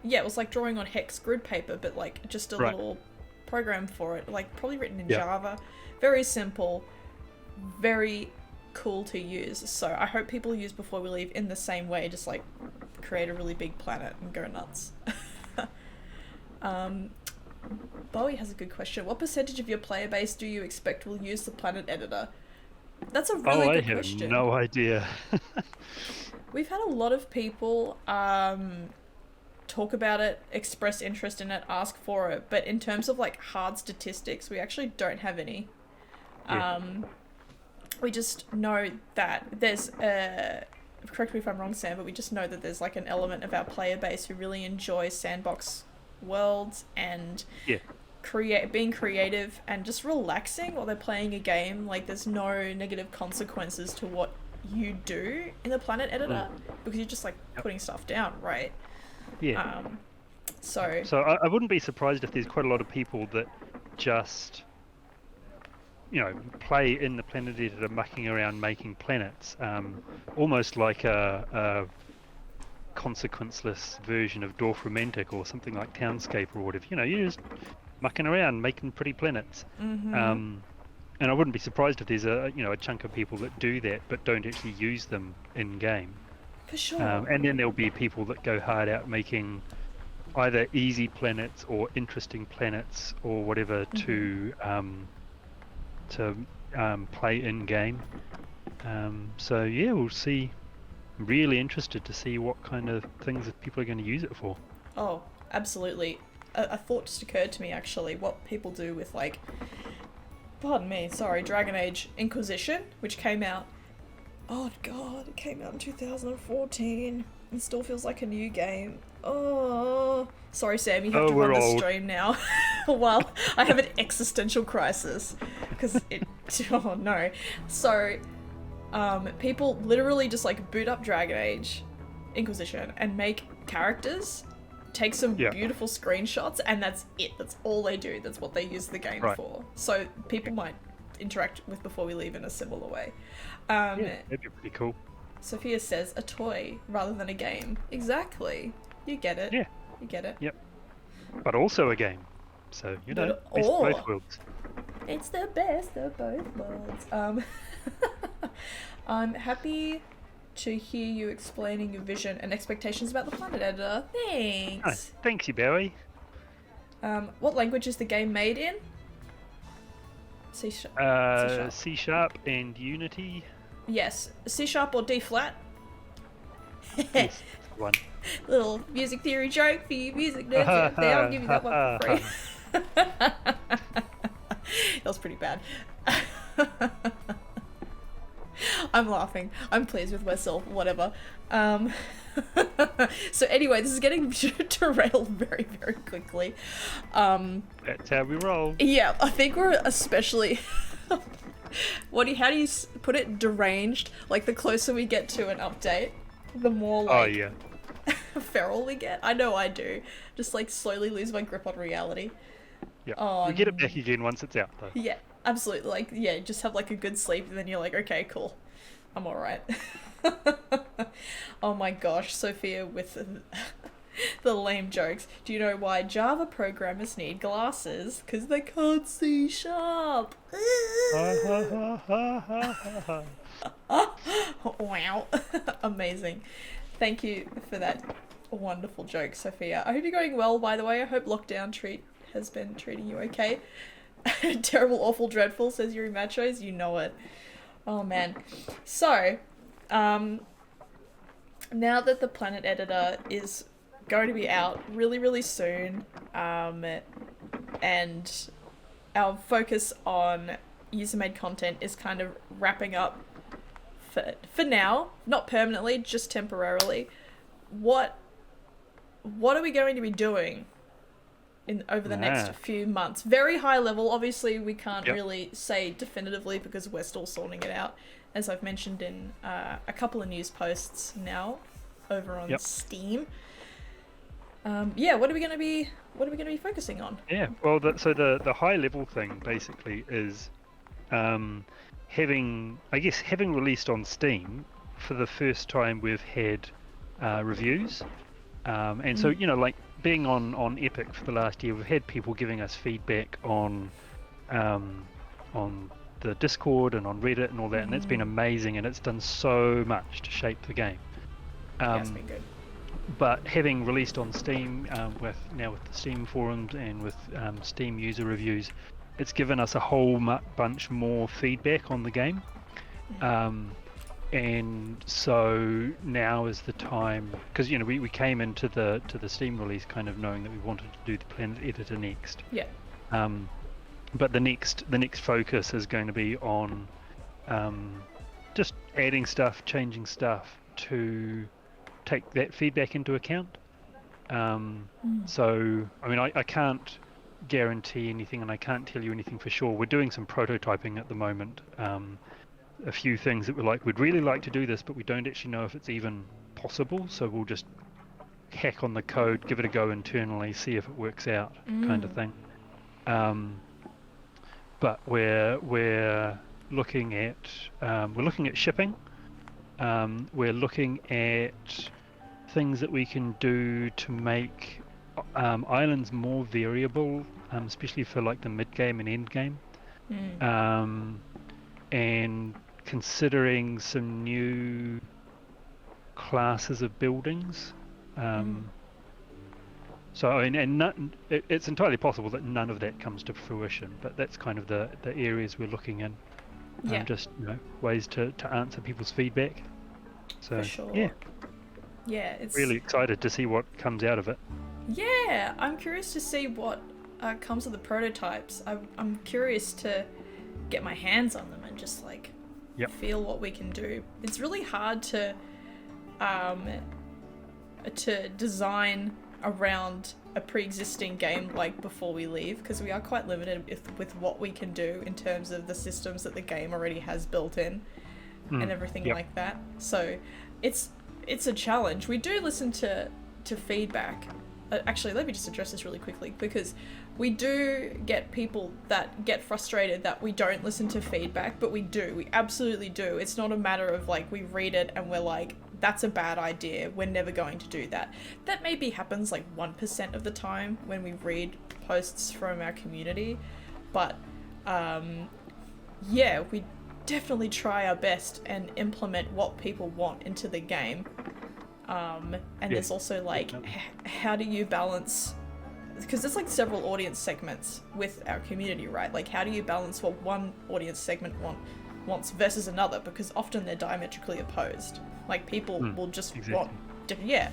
it was like drawing on hex grid paper, but like just a little program for it, like probably written in Java. Very simple, very cool to use. So I hope people use Before We Leave in the same way, just like create a really big planet and go nuts. Bowie has a good question. What percentage of your player base do you expect will use the planet editor? That's a really good question. I have no idea. We've had a lot of people talk about it, express interest in it, ask for it, but in terms of like hard statistics, we actually don't have any. Yeah. We just know that there's correct me if I'm wrong, Sam, but we just know that there's like an element of our player base who really enjoys sandbox worlds and being creative and just relaxing while they're playing a game. Like there's no negative consequences to what you do in the planet editor because you're just like putting stuff down, right? Yeah. So I wouldn't be surprised if there's quite a lot of people that just, play in the planet editor, mucking around making planets, almost like a consequenceless version of Dorf Romantic or something like Townscape or whatever. You're just mucking around making pretty planets. And I wouldn't be surprised if there's a chunk of people that do that but don't actually use them in game. For sure. And then there'll be people that go hard out making either easy planets or interesting planets or whatever to play in game. So yeah, we'll see. Really interested to see what kind of things that people are going to use it for. Oh, absolutely. A thought just occurred to me actually. What people do with Dragon Age Inquisition, which came out. Oh god, it came out in 2014. It still feels like a new game. Oh, sorry, Sam, you have to run the stream now. While I have an existential crisis because it. Oh no. So, people literally just like boot up Dragon Age Inquisition and make characters, take some beautiful screenshots, and that's it. That's all they do. That's what they use the game for. So people might interact with Before We Leave in a similar way. That'd be pretty cool. Sophia says a toy rather than a game. Exactly. You get it. Yeah. You get it. Yep. But also a game. So, best of both worlds. It's the best of both worlds. I'm happy to hear you explaining your vision and expectations about the planet editor. Thanks. Oh, thanks, you Bowie. What language is the game made in? C#. C# and Unity. Yes. C# or D flat? Yes, one. Little music theory joke for you music nerds out there. I'll give you that one for free. That was pretty bad. I'm laughing. I'm pleased with myself. Whatever. So anyway, this is getting derailed very, very quickly. That's how we roll. Yeah, I think we're especially... how do you put it? Deranged? Like, the closer we get to an update, the more, like... Oh, yeah. feral we get. I know I do. Just, like, slowly lose my grip on reality. Yeah. You get it back again once it's out, though. Yeah, absolutely. Like, yeah, just have, like, a good sleep, and then you're like, okay, cool. I'm alright. Oh my gosh, Sophia with the lame jokes. Do you know why Java programmers need glasses? Because they can't see sharp. Wow. Amazing. Thank you for that wonderful joke, Sophia. I hope you're going well, by the way. I hope lockdown has been treating you okay. Terrible, awful, dreadful, says Yuri Machos. You know it. Oh, man. So, now that the Planet Editor is going to be out really, really soon, and our focus on user-made content is kind of wrapping up for now, not permanently, just temporarily, what are we going to be doing over the next few months? Very high level. Obviously, we can't really say definitively because we're still sorting it out, as I've mentioned in a couple of news posts now over on Steam. What are we going to be focusing on? Yeah, well, the high level thing basically is having released on Steam for the first time, we've had reviews, and so like being on Epic for the last year, we've had people giving us feedback on the Discord and on Reddit and all that, and that's been amazing, and it's done so much to shape the game. It's been good. But having released on Steam, with the Steam forums and with Steam user reviews, it's given us a whole bunch more feedback on the game. And so now is the time, because we came into the Steam release kind of knowing that we wanted to do the Planet Editor next. Yeah. But the next focus is going to be on just adding stuff, changing stuff to take that feedback into account. So I mean, I can't guarantee anything, and I can't tell you anything for sure. We're doing some prototyping at the moment. A few things that we'd really like to do this, but we don't actually know if it's even possible. So we'll just hack on the code, give it a go internally, see if it works out, kind of thing. But we're looking at shipping. We're looking at things that we can do to make islands more variable, especially for like the mid game and end game. And considering some new classes of buildings. So I mean, it's entirely possible that none of that comes to fruition, but that's kind of the areas we're looking in. Just ways to answer people's feedback. So for sure. Yeah, it's really excited to see what comes out of it. Yeah, I'm curious to see what comes of the prototypes. I'm curious to get my hands on them and just like feel what we can do. It's really hard to design around a pre-existing game like before we leave, because we are quite limited with what we can do in terms of the systems that the game already has built in and everything like that. So it's a challenge. We do listen to feedback. Actually, let me just address this really quickly, because we do get people that get frustrated that we don't listen to feedback, but we do. We absolutely do. It's not a matter of like we read it and we're like, that's a bad idea, we're never going to do that. That maybe happens like 1% of the time when we read posts from our community. But we definitely try our best and implement what people want into the game. There's also like, how do you balance, because there's like several audience segments with our community, right? Like how do you balance what one audience segment wants versus another, because often they're diametrically opposed. Like people will just want different.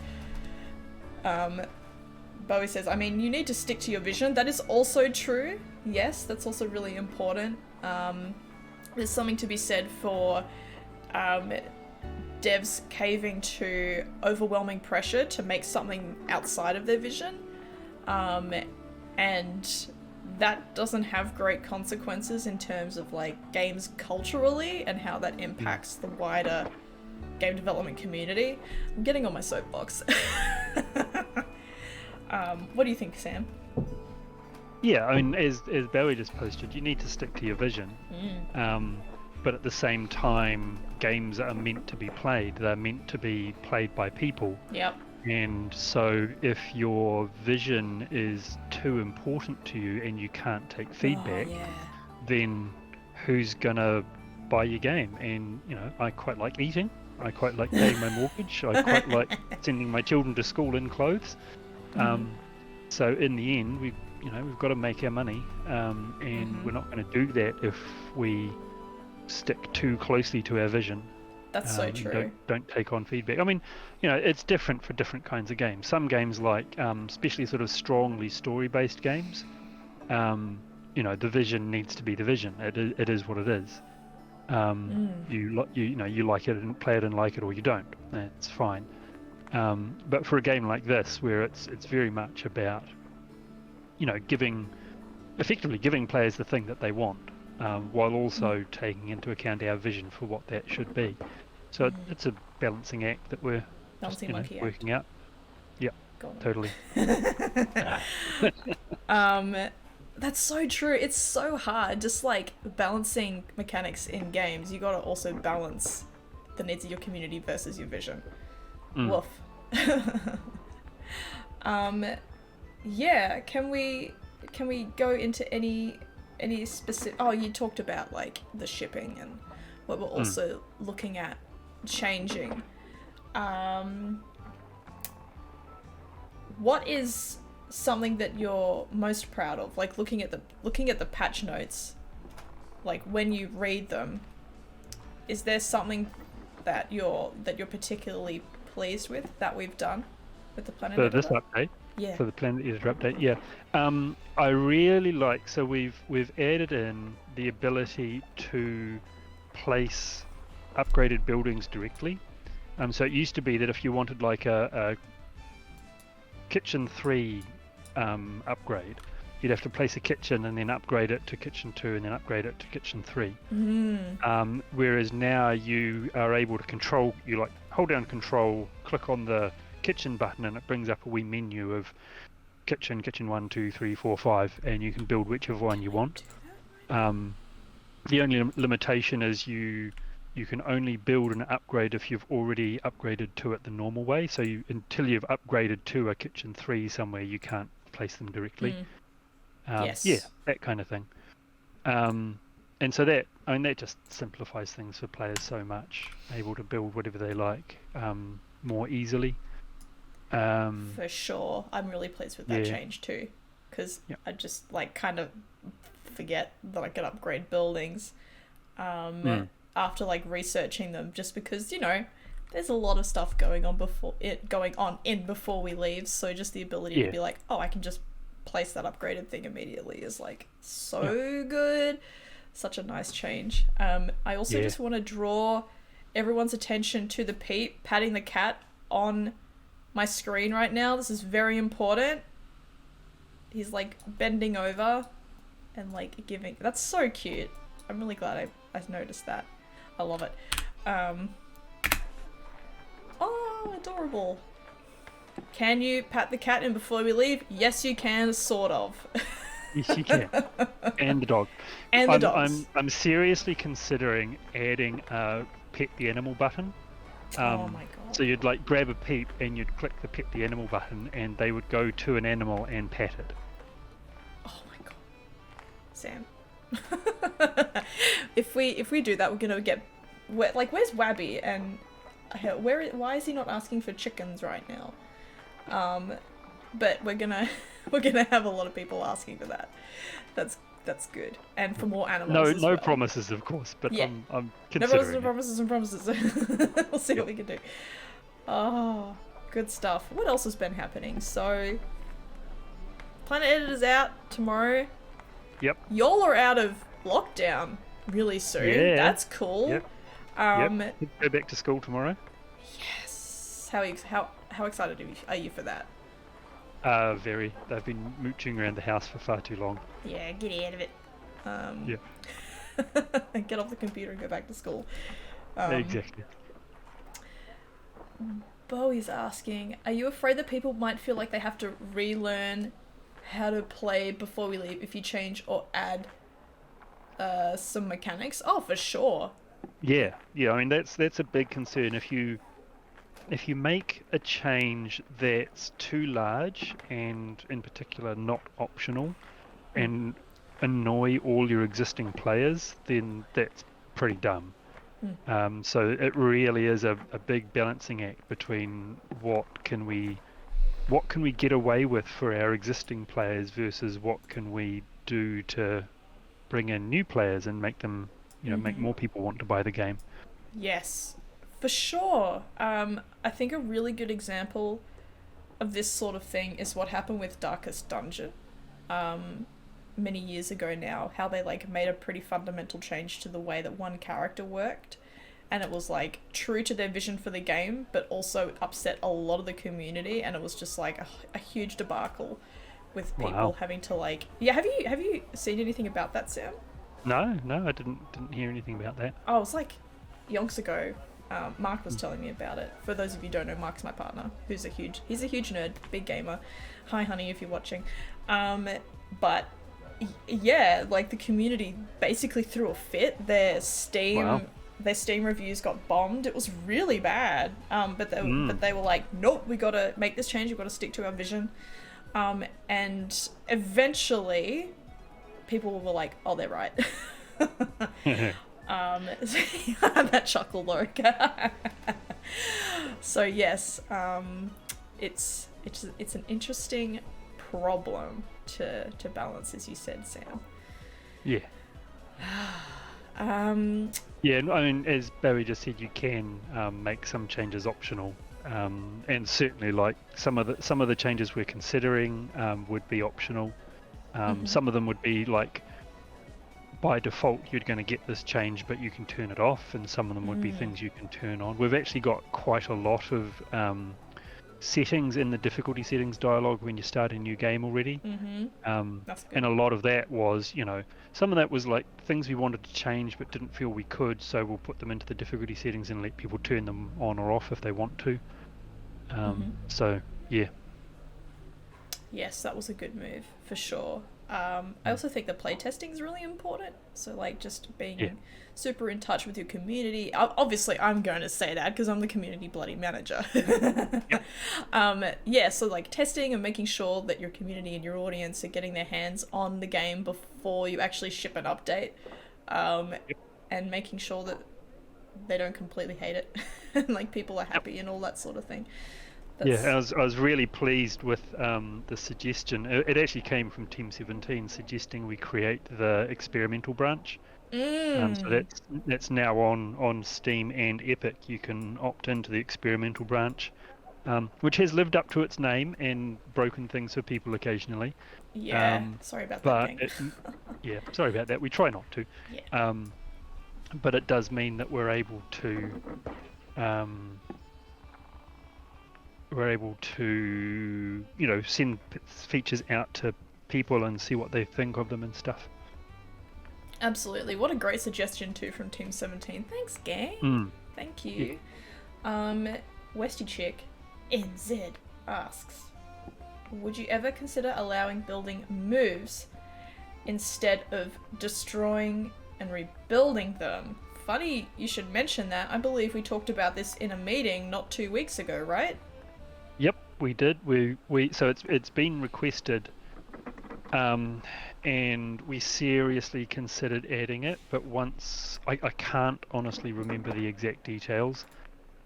Bowie says, I mean, you need to stick to your vision. That is also true. Yes, that's also really important. There's something to be said for devs caving to overwhelming pressure to make something outside of their vision. And that doesn't have great consequences in terms of like games culturally and how that impacts the wider game development community. I'm getting on my soapbox. What do you think, Sam? Yeah, I mean, as Bowie just posted, you need to stick to your vision. But at the same time, games are meant to be played. They're meant to be played by people. Yep. And so if your vision is too important to you and you can't take feedback, then who's gonna buy your game? And I quite like eating. I quite like paying my mortgage. I quite like sending my children to school in clothes. So in the end, we've got to make our money, and we're not going to do that if we stick too closely to our vision. That's so true. Don't take on feedback. I mean, it's different for different kinds of games. Some games, like especially sort of strongly story-based games, the vision needs to be the vision. It is what it is. You like it and play it and like it, or you don't. That's fine. But for a game like this, where it's very much about effectively giving players the thing that they want, while also taking into account our vision for what that should be. So it's a balancing act that we're working out. Yeah, totally. That's so true. It's so hard. Just like balancing mechanics in games, you got to also balance the needs of your community versus your vision. Woof. Can we go into any any specific? Oh, you talked about like the shipping and what we're also looking at changing. What is something that you're most proud of? Like looking at the patch notes, like when you read them, is there something that you're particularly pleased with that we've done with the Planet For Editor? this update, Yeah. for the Planet Editor update, yeah. I really like, so we've added in the ability to place upgraded buildings directly. So it used to be that if you wanted like a Kitchen 3 upgrade, you'd have to place a kitchen and then upgrade it to Kitchen 2 and then upgrade it to Kitchen 3. Whereas now you are able to you like hold down Control, click on the kitchen button, and it brings up a wee menu of kitchen 1, 2, 3, 4, 5, and you can build whichever one you want. The only limitation is you can only build an upgrade if you've already upgraded to it the normal way. So until you've upgraded to a Kitchen 3 somewhere, you can't place them directly. Yes. Yeah, that kind of thing. And so that just simplifies things for players so much, able to build whatever they like more easily. For sure. I'm really pleased with that change too, because I just like kind of forget that I can upgrade buildings after like researching them, just because, you know, there's a lot of stuff going on before we leave, so just the ability to be like, oh, I can just place that upgraded thing immediately is like so good. Such a nice change. I also just want to draw everyone's attention to the Peep patting the cat on my screen right now. This is very important. He's like bending over and like giving. That's so cute. I'm really glad I noticed that. I love it. Oh, adorable. Can you pat the cat in before we leave? Yes, you can, sort of. Yes, you can. And the dog. And the dogs. I'm seriously considering adding a pet the animal button. Oh my god. So you'd like grab a Peep and you'd click the pet the animal button and they would go to an animal and pat it. Oh my god. Sam. If we do that, we're gonna get where's Wabby, and why is he not asking for chickens right now? But we're gonna have a lot of people asking for that. That's good, and for more animals. No promises, of course, but yeah. I'm considering. No promises. We'll see what we can do. Oh, good stuff. What else has been happening? So, Planet Editor's out tomorrow. Yep. Y'all are out of lockdown really soon. Yeah. That's cool. Yep. Go back to school tomorrow. Yes. How excited are you for that? Very. They've been mooching around the house for far too long. Yeah, get out of it. Get off the computer and go back to school. Exactly. Bowie's asking, are you afraid that people might feel like they have to relearn how to play before we leave if you change or add some mechanics? Oh, for sure. Yeah. I mean, that's a big concern. If you make a change that's too large and in particular not optional and annoy all your existing players, then that's pretty dumb. So it really is a big balancing act between what can we get away with for our existing players versus what can we do to bring in new players and make them, make more people want to buy the game. Yes. For sure. I think a really good example of this sort of thing is what happened with Darkest Dungeon many years ago now, how they like made a pretty fundamental change to the way that one character worked, and it was like true to their vision for the game but also upset a lot of the community, and it was just like a huge debacle with people having to like have you seen anything about that, Sam? No, I didn't hear anything about that. Oh, it was like yonks ago. Mark was telling me about it. For those of you who don't know, Mark's my partner, he's a huge nerd, big gamer. Hi, honey, if you're watching. But yeah, like the community basically threw a fit. Their Steam reviews got bombed. It was really bad. But they were like, nope, we gotta make this change. We've got to stick to our vision. And eventually, people were like, oh, they're right. That chuckle though. So yes, it's an interesting problem to balance, as you said, Sam. Yeah. Yeah, I mean, as Barry just said, you can make some changes optional, and certainly, like some of the changes we're considering would be optional. Some of them would be like, by default, you're going to get this change, but you can turn it off, and some of them would be things you can turn on. We've actually got quite a lot of settings in the difficulty settings dialog when you start a new game already. And a lot of that was, some of that was like things we wanted to change but didn't feel we could, so we'll put them into the difficulty settings and let people turn them on or off if they want to. So yeah. Yes, that was a good move for sure. I also think the playtesting is really important. So like just being super in touch with your community. Obviously, I'm going to say that because I'm the community bloody manager. So like testing and making sure that your community and your audience are getting their hands on the game before you actually ship an update, and making sure that they don't completely hate it and like people are happy and all that sort of thing. I was really pleased with the suggestion. It actually came from Team 17 suggesting we create the experimental branch. So that's now on Steam and Epic. You can opt into the experimental branch, which has lived up to its name and broken things for people occasionally. Sorry about that. Sorry about that. We try not to. But it does mean that we're able to send features out to people and see what they think of them and stuff. Absolutely. What a great suggestion too from Team 17. Thanks, gang. Thank you. Westy Chick NZ asks, would you ever consider allowing building moves instead of destroying and rebuilding them? Funny you should mention that. I believe we talked about this in a meeting not 2 weeks ago, right? Yep, we did. So it's been requested, and we seriously considered adding it, but once I can't honestly remember the exact details,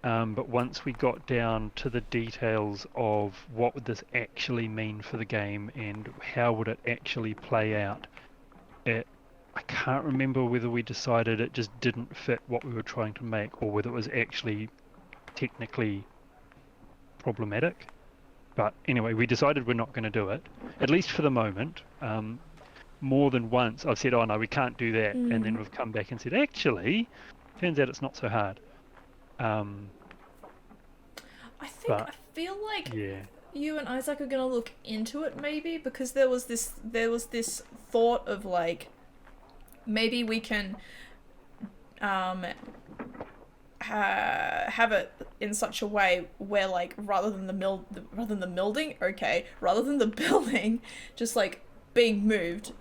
but once we got down to the details of what would this actually mean for the game and how would it actually play out, I can't remember whether we decided it just didn't fit what we were trying to make or whether it was actually technically problematic. But anyway, we decided we're not going to do it, at least for the moment. More than once I've said, oh no, we can't do that, and then we've come back and said, actually, turns out it's not so hard. I feel like you and Isaac are going to look into it maybe, because there was this thought of like, maybe we can have it in such a way where like rather than the building just like being moved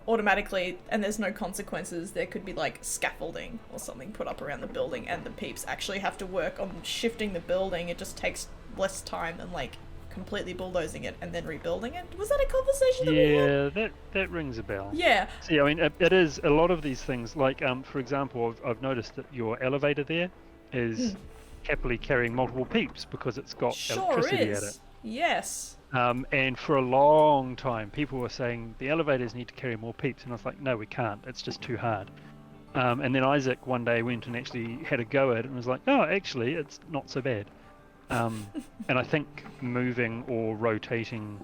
automatically and there's no consequences, there could be like scaffolding or something put up around the building and the peeps actually have to work on shifting the building. It just takes less time than like completely bulldozing it and then rebuilding it. Was that a conversation that we had? Yeah, that rings a bell. Yeah. See, I mean, it is a lot of these things. Like, for example, I've noticed that your elevator there is happily carrying multiple peeps because it's got electricity at it. Yes. And for a long time, people were saying the elevators need to carry more peeps, and I was like, no, we can't. It's just too hard. And then Isaac one day went and actually had a go at it and was like, oh, actually, it's not so bad. And I think moving or rotating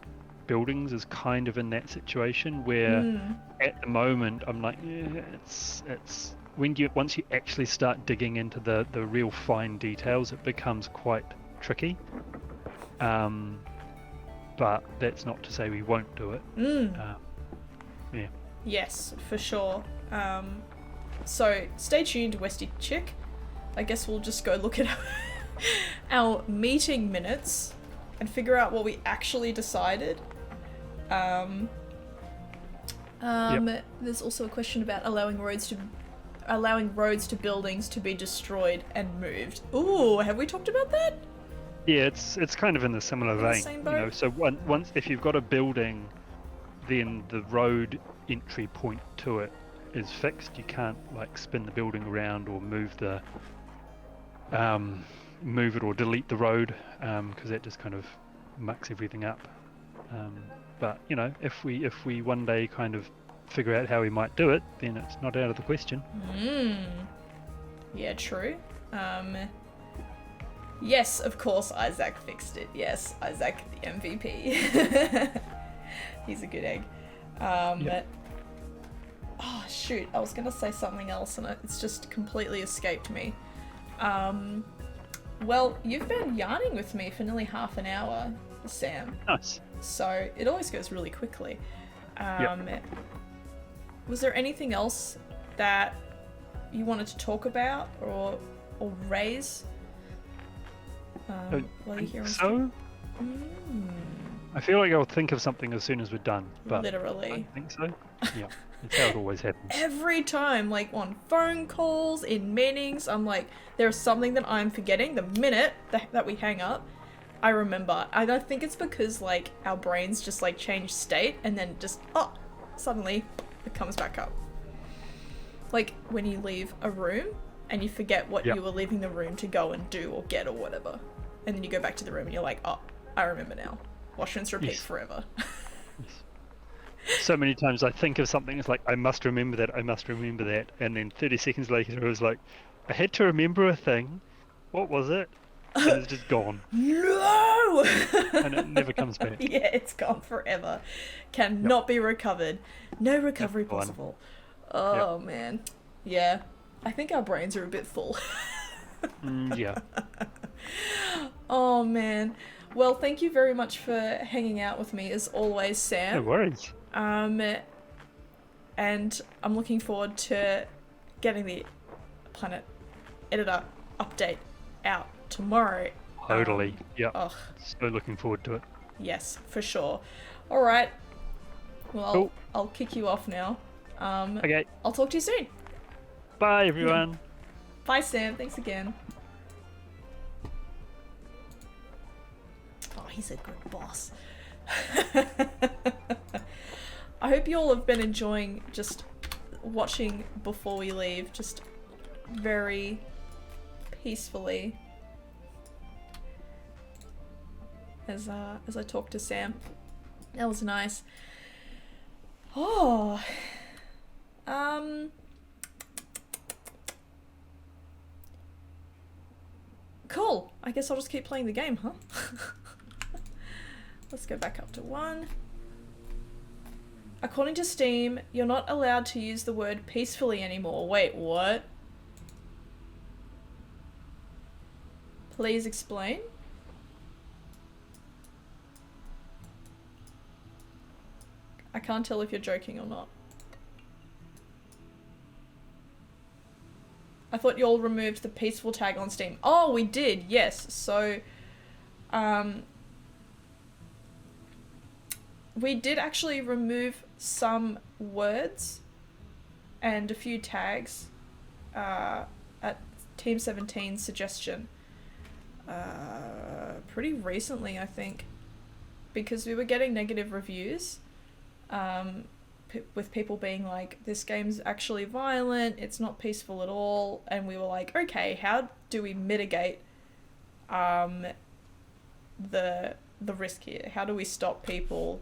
buildings is kind of in that situation where at the moment I'm like, yeah, it's once you actually start digging into the real fine details, it becomes quite tricky. But that's not to say we won't do it. Yeah. Yes, for sure. So stay tuned, Westy Chick. I guess we'll just go look at our meeting minutes and figure out what we actually decided. There's also a question about allowing roads to buildings to be destroyed and moved. Ooh, have we talked about that? Yeah, it's kind of in the similar vein. Same boat? So once if you've got a building then the road entry point to it is fixed. You can't like spin the building around or move it or delete the road, because that just kind of mucks everything up. But you know, if we one day kind of figure out how we might do it, then it's not out of the question. Yeah, true. Yes, of course, Isaac fixed it. Yes, Isaac, the MVP. He's a good egg. Yep. Oh, shoot. I was going to say something else and it's just completely escaped me. Well, you've been yarning with me for nearly half an hour, Sam. Nice. So it always goes really quickly. Yep. Was there anything else that you wanted to talk about or raise? While you're here on So? I feel like I'll think of something as soon as we're done, but literally. I don't think so. Yeah, it's how it always happens. Every time, like on phone calls, in meetings, I'm like, there's something that I'm forgetting. The minute that we hang up, I remember. I don't think it's because like our brains just like change state and then just, suddenly it comes back up. Like when you leave a room and you forget what you were leaving the room to go and do or get or whatever. And then you go back to the room and you're like, oh, I remember now. Wash, rinse, repeat forever. So many times I think of something, it's like, I must remember that, and then 30 seconds later I was like, I had to remember a thing. What was it? And it's just gone. No! And it never comes back. Yeah, it's gone forever. Cannot be recovered. No recovery possible. Oh, man. Yeah. I think our brains are a bit full. Yeah. Oh, man. Well, thank you very much for hanging out with me as always, Sam. No worries. And I'm looking forward to getting the Planet Editor update out tomorrow. Totally. Yeah. Ugh. So looking forward to it. Yes, for sure. All right. Well, Cool. I'll kick you off now. Okay. I'll talk to you soon. Bye, everyone. Bye, Sam. Thanks again. Oh, he's a good boss. I hope you all have been enjoying just watching before we leave, just very peacefully as I talk to Sam. That was nice. Oh, cool. I guess I'll just keep playing the game, huh? Let's go back up to 1. According to Steam, you're not allowed to use the word peacefully anymore. Wait, what? Please explain. I can't tell if you're joking or not. I thought you all removed the peaceful tag on Steam. Oh, we did, yes. So, we did actually remove some words and a few tags at Team 17's suggestion. Pretty recently, I think. Because we were getting negative reviews. With people being like, this game's actually violent, it's not peaceful at all, and we were like, okay, how do we mitigate the risk here? How do we stop people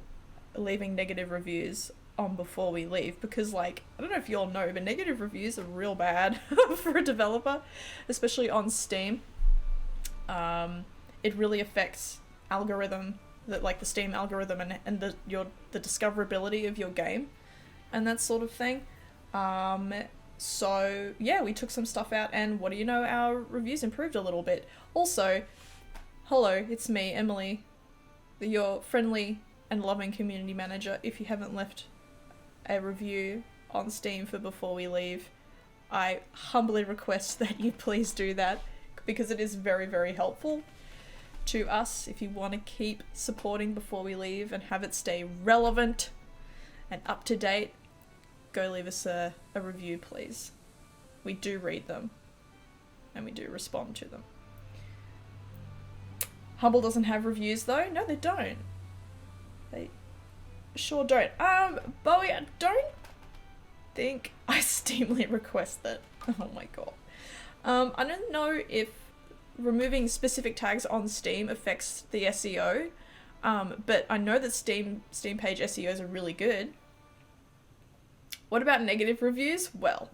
leaving negative reviews on before we leave? Because like, I don't know if you all know, but negative reviews are real bad for a developer, especially on Steam. It really affects algorithm, that like the Steam algorithm and the discoverability of your game and that sort of thing. So yeah, we took some stuff out and what do you know, our reviews improved a little bit. Also, hello, it's me, Emily, your friendly and loving community manager. If you haven't left a review on Steam for Before We Leave, I humbly request that you please do that because it is very, very helpful to us if you want to keep supporting Before We Leave and have it stay relevant and up to date. Go leave us a review, please. We do read them and we do respond to them. Humble doesn't have reviews though. No, they don't. sure don't. Bowie, I don't think I Steamly requested. Oh my god. I don't know if removing specific tags on Steam affects the SEO, but I know that Steam page SEOs are really good. What about negative reviews? Well,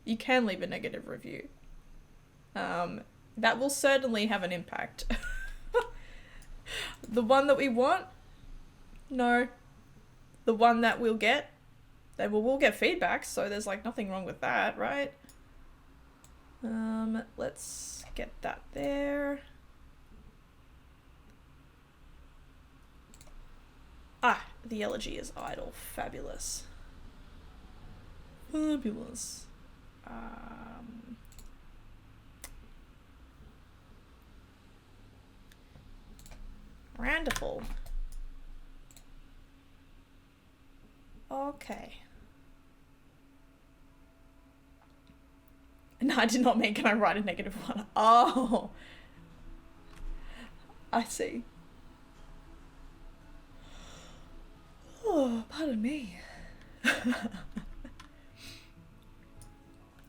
you can leave a negative review. That will certainly have an impact. The one that we want? No. The one that we'll get? We'll get feedback, so there's like nothing wrong with that, right? Let's get that there. Ah, the elegy is idle. Fabulous. Fabulous. Wonderful. Okay. No, I did not mean, can I write a negative one? Oh. I see. Oh, pardon me.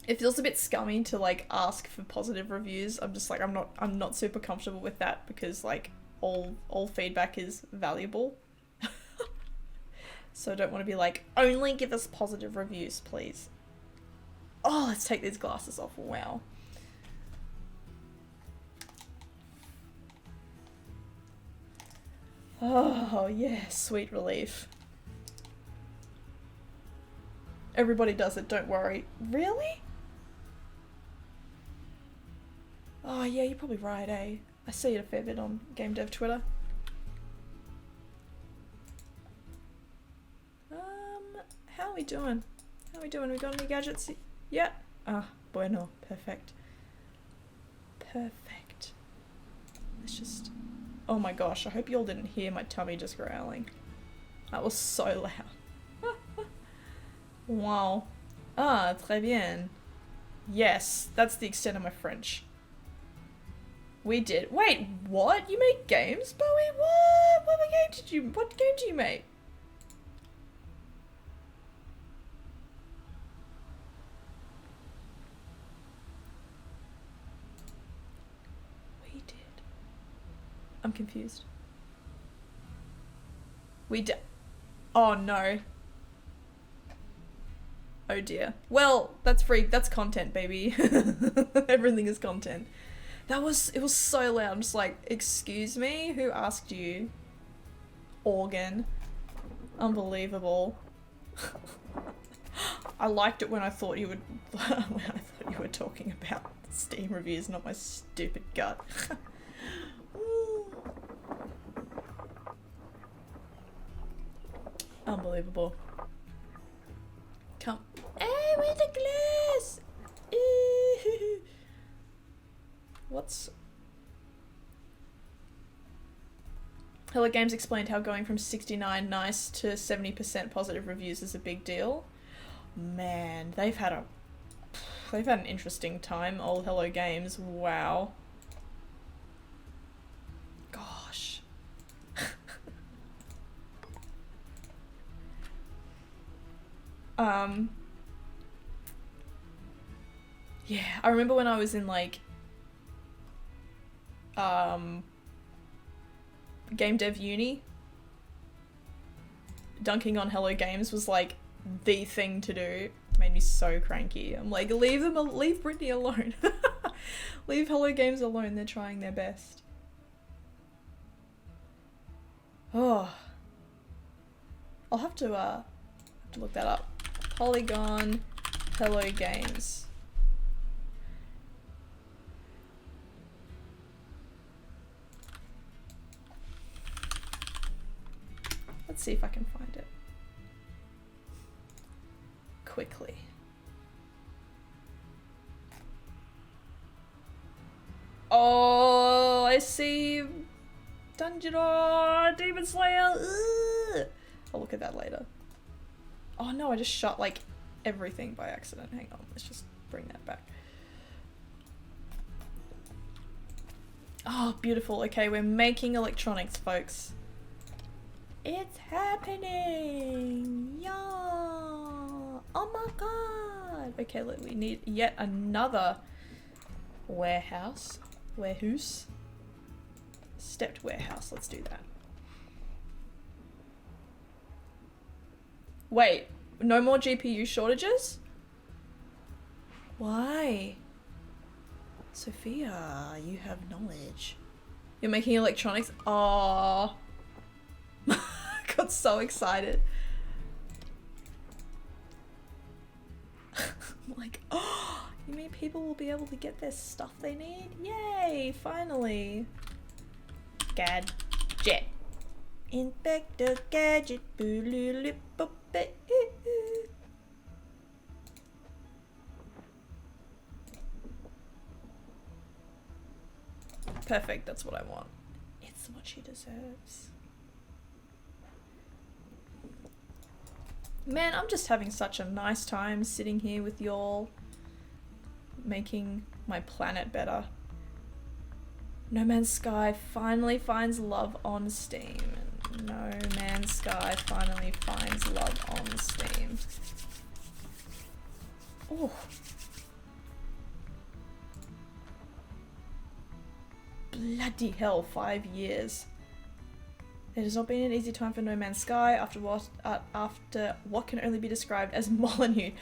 It feels a bit scummy to like ask for positive reviews. I'm just like, I'm not super comfortable with that because like all feedback is valuable. So I don't want to be like, only give us positive reviews, please. Oh, let's take these glasses off. Wow. Oh, yeah, sweet relief. Everybody does it, don't worry. Really? Oh, yeah, you're probably right, eh? I see it a fair bit on game dev Twitter. How are we doing? How are we doing? We got any gadgets? Yeah. Ah, bueno. Perfect. Perfect. Let's just... Oh my gosh, I hope you all didn't hear my tummy just growling. That was so loud. Wow. Ah, très bien. Yes, that's the extent of my French. We did. Wait, what? You make games, Bowie? What? What game did you make? We did. I'm confused. We did. Oh no. Oh dear. Well, that's free. That's content, baby. Everything is content. It was so loud. I'm just like, excuse me? Who asked you? Organ. Unbelievable. I liked it when I thought you would, when I thought you were talking about Steam reviews, not my stupid gut. Unbelievable. Come. Hey, where's the glass? What's... Hello Games explained how going from 69 nice to 70% positive reviews is a big deal. Man, they've had an interesting time, old Hello Games. Wow. Gosh. Yeah, I remember when I was in like game dev uni, dunking on Hello Games was like the thing to do. It made me so cranky. I'm like, leave Britney alone. Leave Hello Games alone, they're trying their best. Oh, I'll have to look that up. Polygon Hello Games. Let's see if I can find it quickly. Oh, I see Demon Slayer. Ugh. I'll look at that later. Oh no, I just shot like everything by accident. Hang on, let's just bring that back. Oh, beautiful. Okay, we're making electronics, folks. It's happening! Yeah! Oh my god! Okay, look, we need yet another warehouse. Warehouse? Stepped warehouse, let's do that. Wait, no more GPU shortages? Why? Sophia, you have knowledge. You're making electronics? Aww. Got so excited. I'm like, oh, you mean people will be able to get their stuff they need? Yay, finally. Gadget. Inspector Gadget. Perfect, that's what I want. It's what she deserves. Man, I'm just having such a nice time sitting here with y'all, making my planet better. No Man's Sky finally finds love on Steam. No Man's Sky finally finds love on Steam. Oh. Bloody hell, 5 years. It has not been an easy time for No Man's Sky after what can only be described as Molyneux.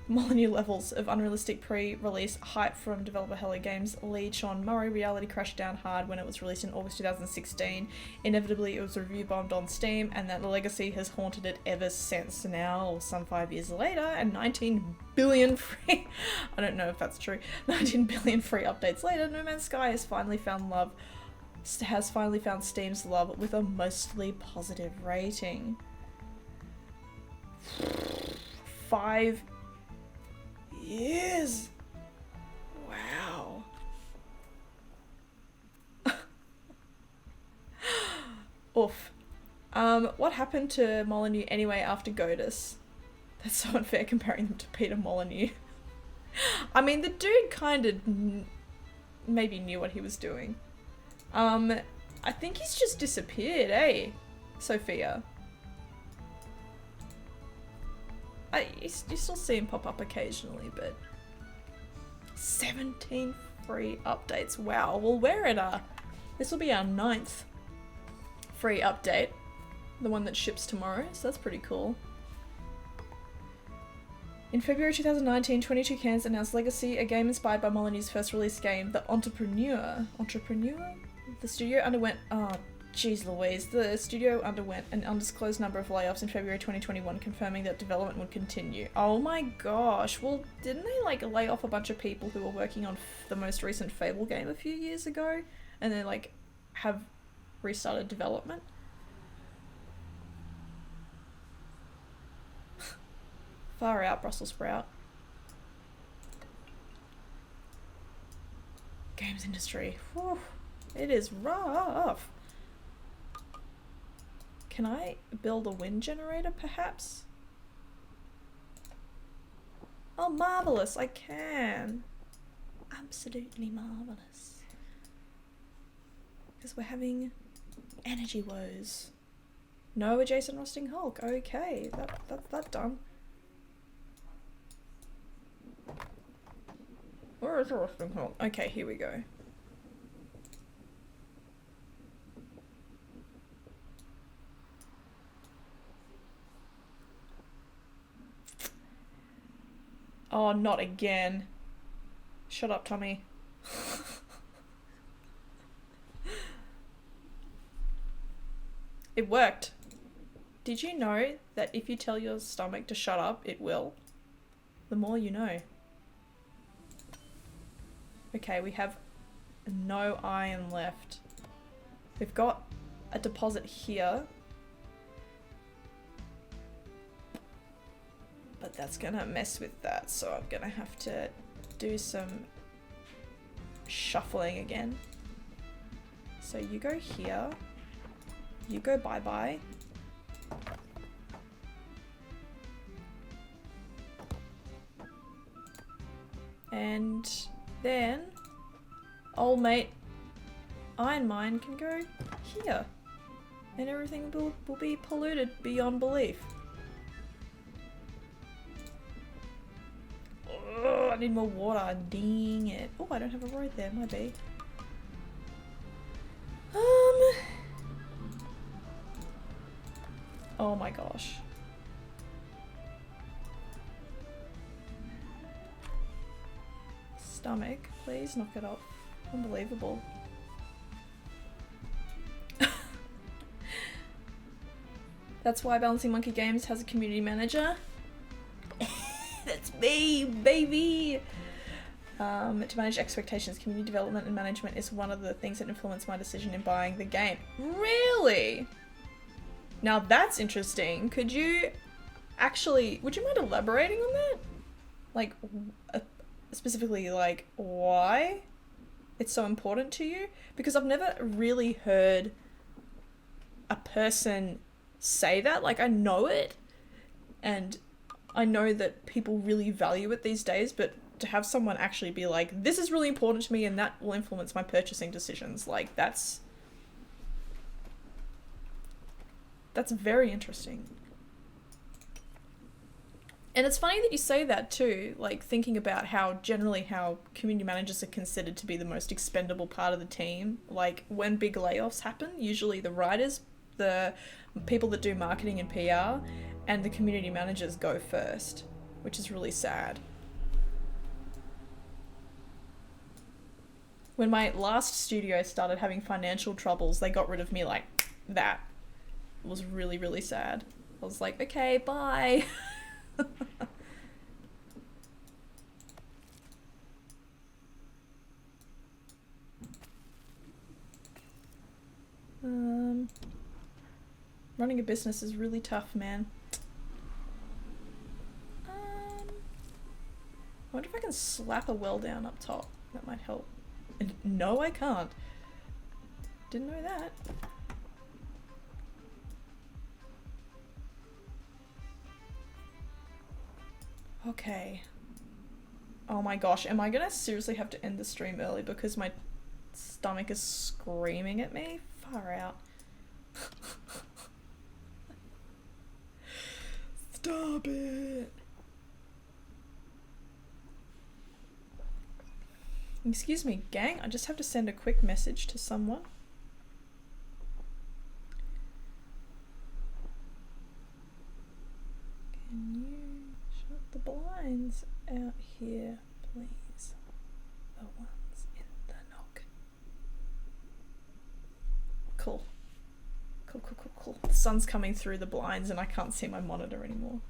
Molyneux levels of unrealistic pre-release hype from developer Hello Games lead Sean Murray. Reality crashed down hard when it was released in August 2016. Inevitably, it was review bombed on Steam, and that legacy has haunted it ever since. Now, some 5 years later, and 19 billion free... I don't know if that's true. 19 billion free updates later, No Man's Sky has finally found Steam's love with a mostly positive rating. 5 years. Wow. Oof. What happened to Molyneux anyway after Godus? That's so unfair comparing them to Peter Molyneux. I mean, the dude kind of maybe knew what he was doing. I think he's just disappeared, eh, Sophia? You still see him pop up occasionally, but 17 free updates. Wow. Well, this will be our 9th free update, the one that ships tomorrow. So that's pretty cool. In February 2019, 22Cans announced Legacy, a game inspired by Molyneux's first release game, The Entrepreneur. The studio underwent... Oh, jeez Louise. The studio underwent an undisclosed number of layoffs in February 2021, confirming that development would continue. Oh my gosh. Well, didn't they, like, lay off a bunch of people who were working on the most recent Fable game a few years ago? And then, like, have restarted development? Far out, Brussels sprout. Games industry. Whew. It is rough. Can I build a wind generator, perhaps? Oh, marvellous, I can. Absolutely marvellous. Because we're having energy woes. No adjacent rusting hulk. Okay, that's done. Where is the rusting hulk? Okay, here we go. Oh, not again. Shut up, Tommy. It worked. Did you know that if you tell your stomach to shut up, it will? The more you know. Okay, we have no iron left. We've got a deposit here. But that's gonna mess with that, so I'm gonna have to do some shuffling again. So you go here. You go bye-bye. And then old mate Iron Mine can go here. and everything will be polluted beyond belief. Oh, I need more water. Dang it. Oh, I don't have a road there. Might be. Oh my gosh. Stomach, please knock it off. Unbelievable. That's why Balancing Monkey Games has a community manager. That's me, baby! To manage expectations, community development and management is one of the things that influence my decision in buying the game. Really? Now that's interesting. Would you mind elaborating on that? Like, specifically, like, why it's so important to you? Because I've never really heard a person say that. Like, I know it, and I know that people really value it these days, but to have someone actually be like, this is really important to me and that will influence my purchasing decisions, like, that's very interesting. And it's funny that you say that too, like thinking about how generally how community managers are considered to be the most expendable part of the team. Like when big layoffs happen, usually the writers, the people that do marketing and PR, and the community managers go first, which is really sad. When my last studio started having financial troubles, they got rid of me like that. It was really, really sad. I was like, okay, bye. Running a business is really tough, man. I wonder if I can slap a well down up top. That might help. And no, I can't. Didn't know that. Okay. Oh my gosh, am I gonna seriously have to end the stream early because my stomach is screaming at me? Far out. Stop it. Excuse me, gang, I just have to send a quick message to someone. Can you shut the blinds out here, please? The ones in the nook. Cool. Cool. The sun's coming through the blinds and I can't see my monitor anymore.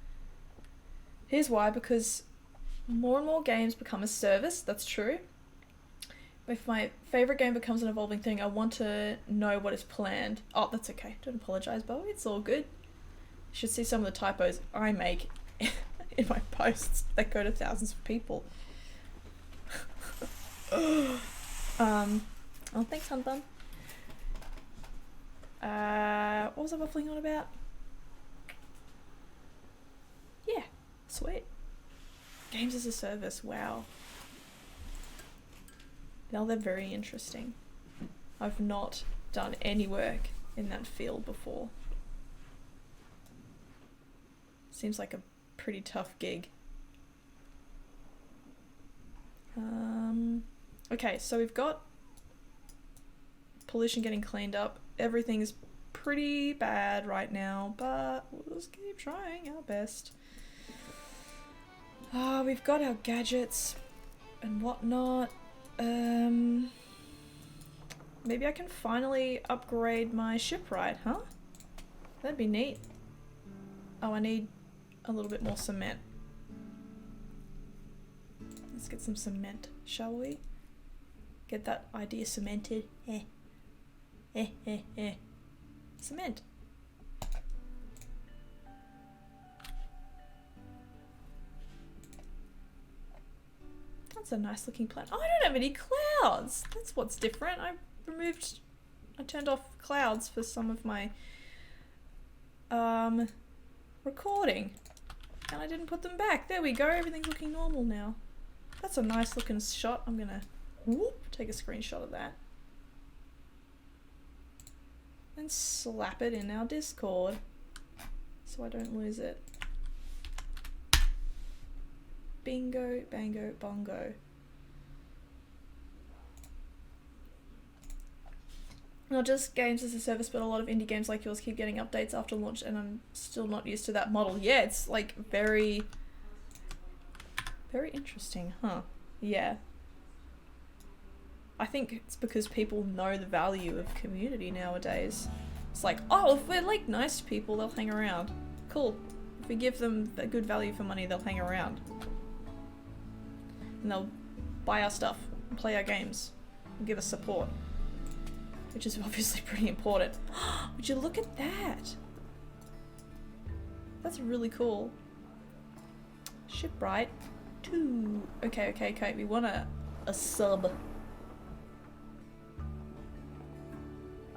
Here's why, because more and more games become a service, that's true. If my favourite game becomes an evolving thing, I want to know what is planned. Oh, that's okay. Don't apologise, Bowie. It's all good. You should see some of the typos I make in my posts that go to thousands of people. Oh, thanks, Hunbun. What was I waffling on about? Yeah, sweet. Games as a service, wow. Now they're very interesting. I've not done any work in that field before. Seems like a pretty tough gig. Okay, so we've got pollution getting cleaned up. Everything's pretty bad right now, but we'll just keep trying our best. We've got our gadgets and whatnot. Maybe I can finally upgrade my shipwright, huh? That'd be neat. Oh, I need a little bit more cement. Let's get some cement, shall we? Get that idea cemented. Cement. That's a nice looking planet. Oh, I don't have any clouds. That's what's different. I turned off clouds for some of my recording. And I didn't put them back. There we go. Everything's looking normal now. That's a nice looking shot. I'm gonna take a screenshot of that. and slap it in our Discord so I don't lose it. Bingo, bango, bongo. Not just games as a service, but a lot of indie games like yours keep getting updates after launch, and I'm still not used to that model. Yeah, it's like very, very interesting, huh? Yeah. I think it's because people know the value of community nowadays. It's like, oh, if we're like nice to people, they'll hang around. Cool. If we give them a good value for money, they'll hang around. And they'll buy our stuff, and play our games, and give us support. Which is obviously pretty important. Would you look at that? That's really cool. Shipwright 2. Okay. We want a sub.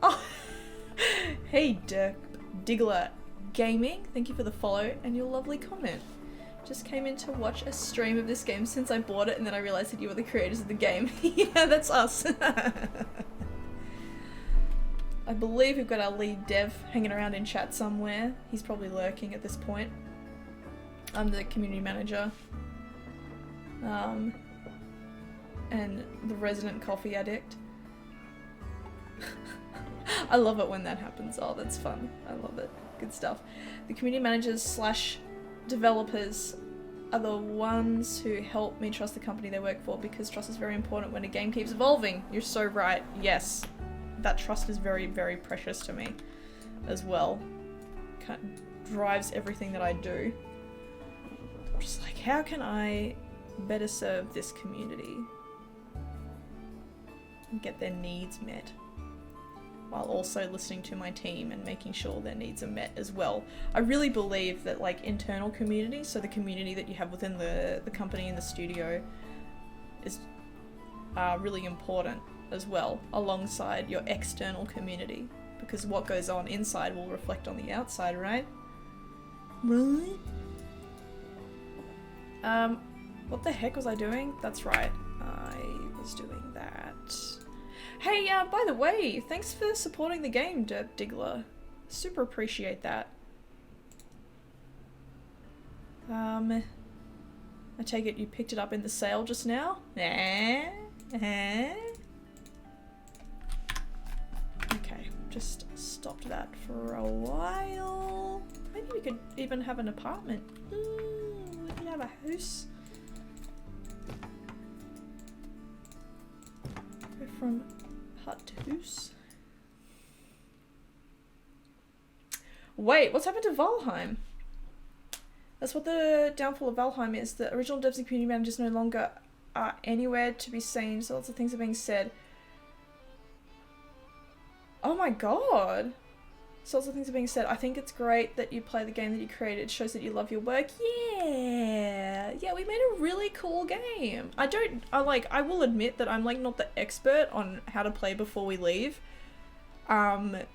Oh! Hey, Diggler Gaming. Thank you for the follow and your lovely comment. Just came in to watch a stream of this game since I bought it, and then I realized that you were the creators of the game. Yeah, that's us. I believe we've got our lead dev hanging around in chat somewhere. He's probably lurking at this point. I'm the community manager. And the resident coffee addict. I love it when that happens. Oh, that's fun. I love it. Good stuff. The community managers / developers are the ones who help me trust the company they work for, because trust is very important when a game keeps evolving. You're so right. Yes. That trust is very, very precious to me as well. Kind of drives everything that I do. I'm just like, how can I better serve this community and get their needs met, while also listening to my team and making sure their needs are met as well. I really believe that like internal community, so the community that you have within the company and the studio, is really important as well, alongside your external community, because what goes on inside will reflect on the outside, right? Right? What the heck was I doing? That's right, I was doing that. Hey, by the way, thanks for supporting the game, Derp Diggler. Super appreciate that. I take it you picked it up in the sale just now? Okay, just stopped that for a while. Maybe we could even have an apartment. We could have a house. Go from hut to house. Wait, what's happened to Valheim? That's what the downfall of Valheim is. The original devs and community managers no longer are anywhere to be seen, so lots of things are being said. Oh my god! So lots of things are being said. I think it's great that you play the game that you created. It shows that you love your work. Yeah! Yeah, we made a really cool game. I will admit that I'm like not the expert on how to play before we leave. I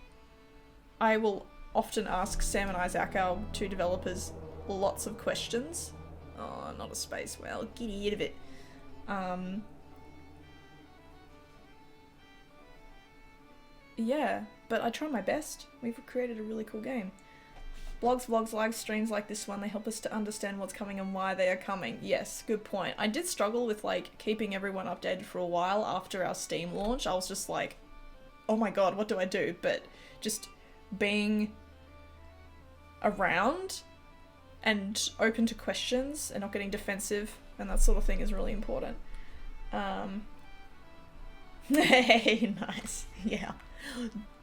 will often ask Sam and Isaac, our two developers, lots of questions. Oh, not a space whale. Get out of it. Yeah, but I try my best. We've created a really cool game. Blogs, vlogs, live streams like this one, they help us to understand what's coming and why they are coming. Yes, good point. I did struggle with like keeping everyone updated for a while after our Steam launch. I was just like, oh my god, what do I do? But just being around and open to questions and not getting defensive and that sort of thing is really important. Hey, nice. Yeah.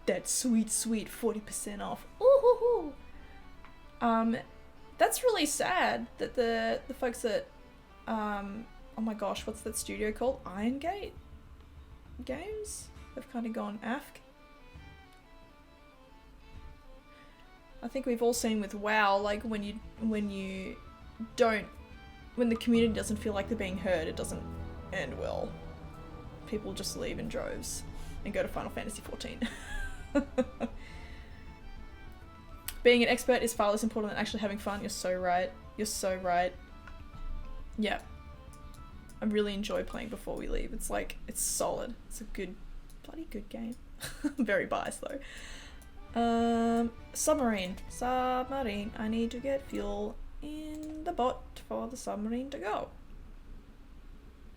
That sweet 40% off. Ooh. That's really sad that the folks that, oh my gosh, what's that studio called? Iron Gate Games? They've kind of gone AFK. I think we've all seen with WoW, like when the community doesn't feel like they're being heard, it doesn't end well. People just leave in droves and go to Final Fantasy XIV. Being an expert is far less important than actually having fun. You're so right. You're so right. Yeah. I really enjoy playing before we leave. It's like, it's solid. It's a bloody good game. I'm very biased though. Submarine. Submarine. I need to get fuel in the boat for the submarine to go.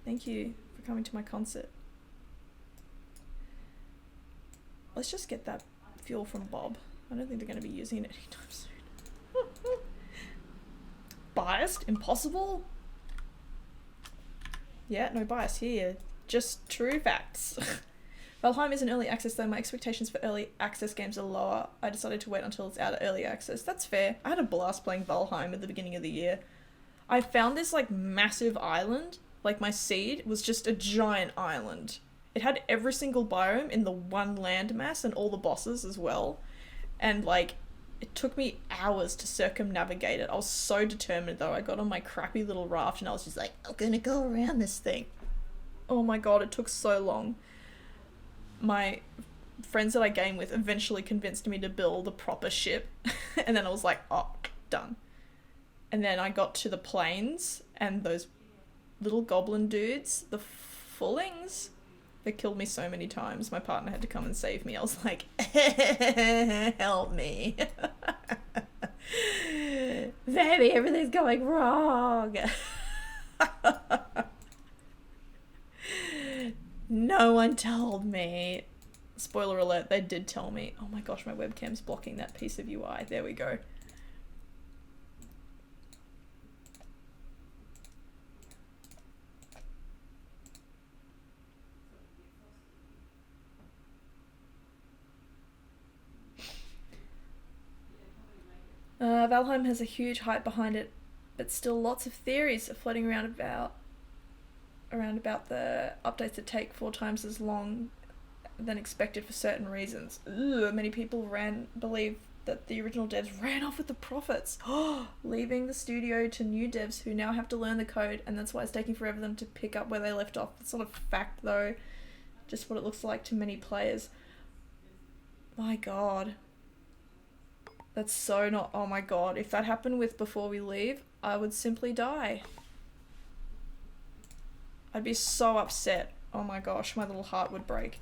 Thank you for coming to my concert. Let's just get that fuel from Bob. I don't think they're going to be using it anytime soon. Biased? Impossible? Yeah, no bias here. Just true facts. Valheim is in early access though. My expectations for early access games are lower. I decided to wait until it's out of early access. That's fair. I had a blast playing Valheim at the beginning of the year. I found this like massive island. Like my seed was just a giant island. It had every single biome in the one landmass and all the bosses as well. And like, it took me hours to circumnavigate it. I was so determined though. I got on my crappy little raft and I was just like, I'm gonna go around this thing. Oh my god, it took so long. My friends that I game with eventually convinced me to build a proper ship. And then I was like, oh, done. And then I got to the plains and those little goblin dudes, the Fullings, they killed me so many times. My partner had to come and save me. I was like, help me. Baby, everything's going wrong. No one told me. Spoiler alert, they did tell me. Oh my gosh, my webcam's blocking that piece of UI. There we go. Valheim has a huge hype behind it, but still lots of theories are floating around about the updates that take 4 times as long than expected for certain reasons. Many people believe that the original devs ran off with the profits, leaving the studio to new devs who now have to learn the code, and that's why it's taking forever for them to pick up where they left off. It's not a fact though, just what it looks like to many players. My god. That's so not... Oh my god. If that happened with Before We Leave, I would simply die. I'd be so upset. Oh my gosh, my little heart would break.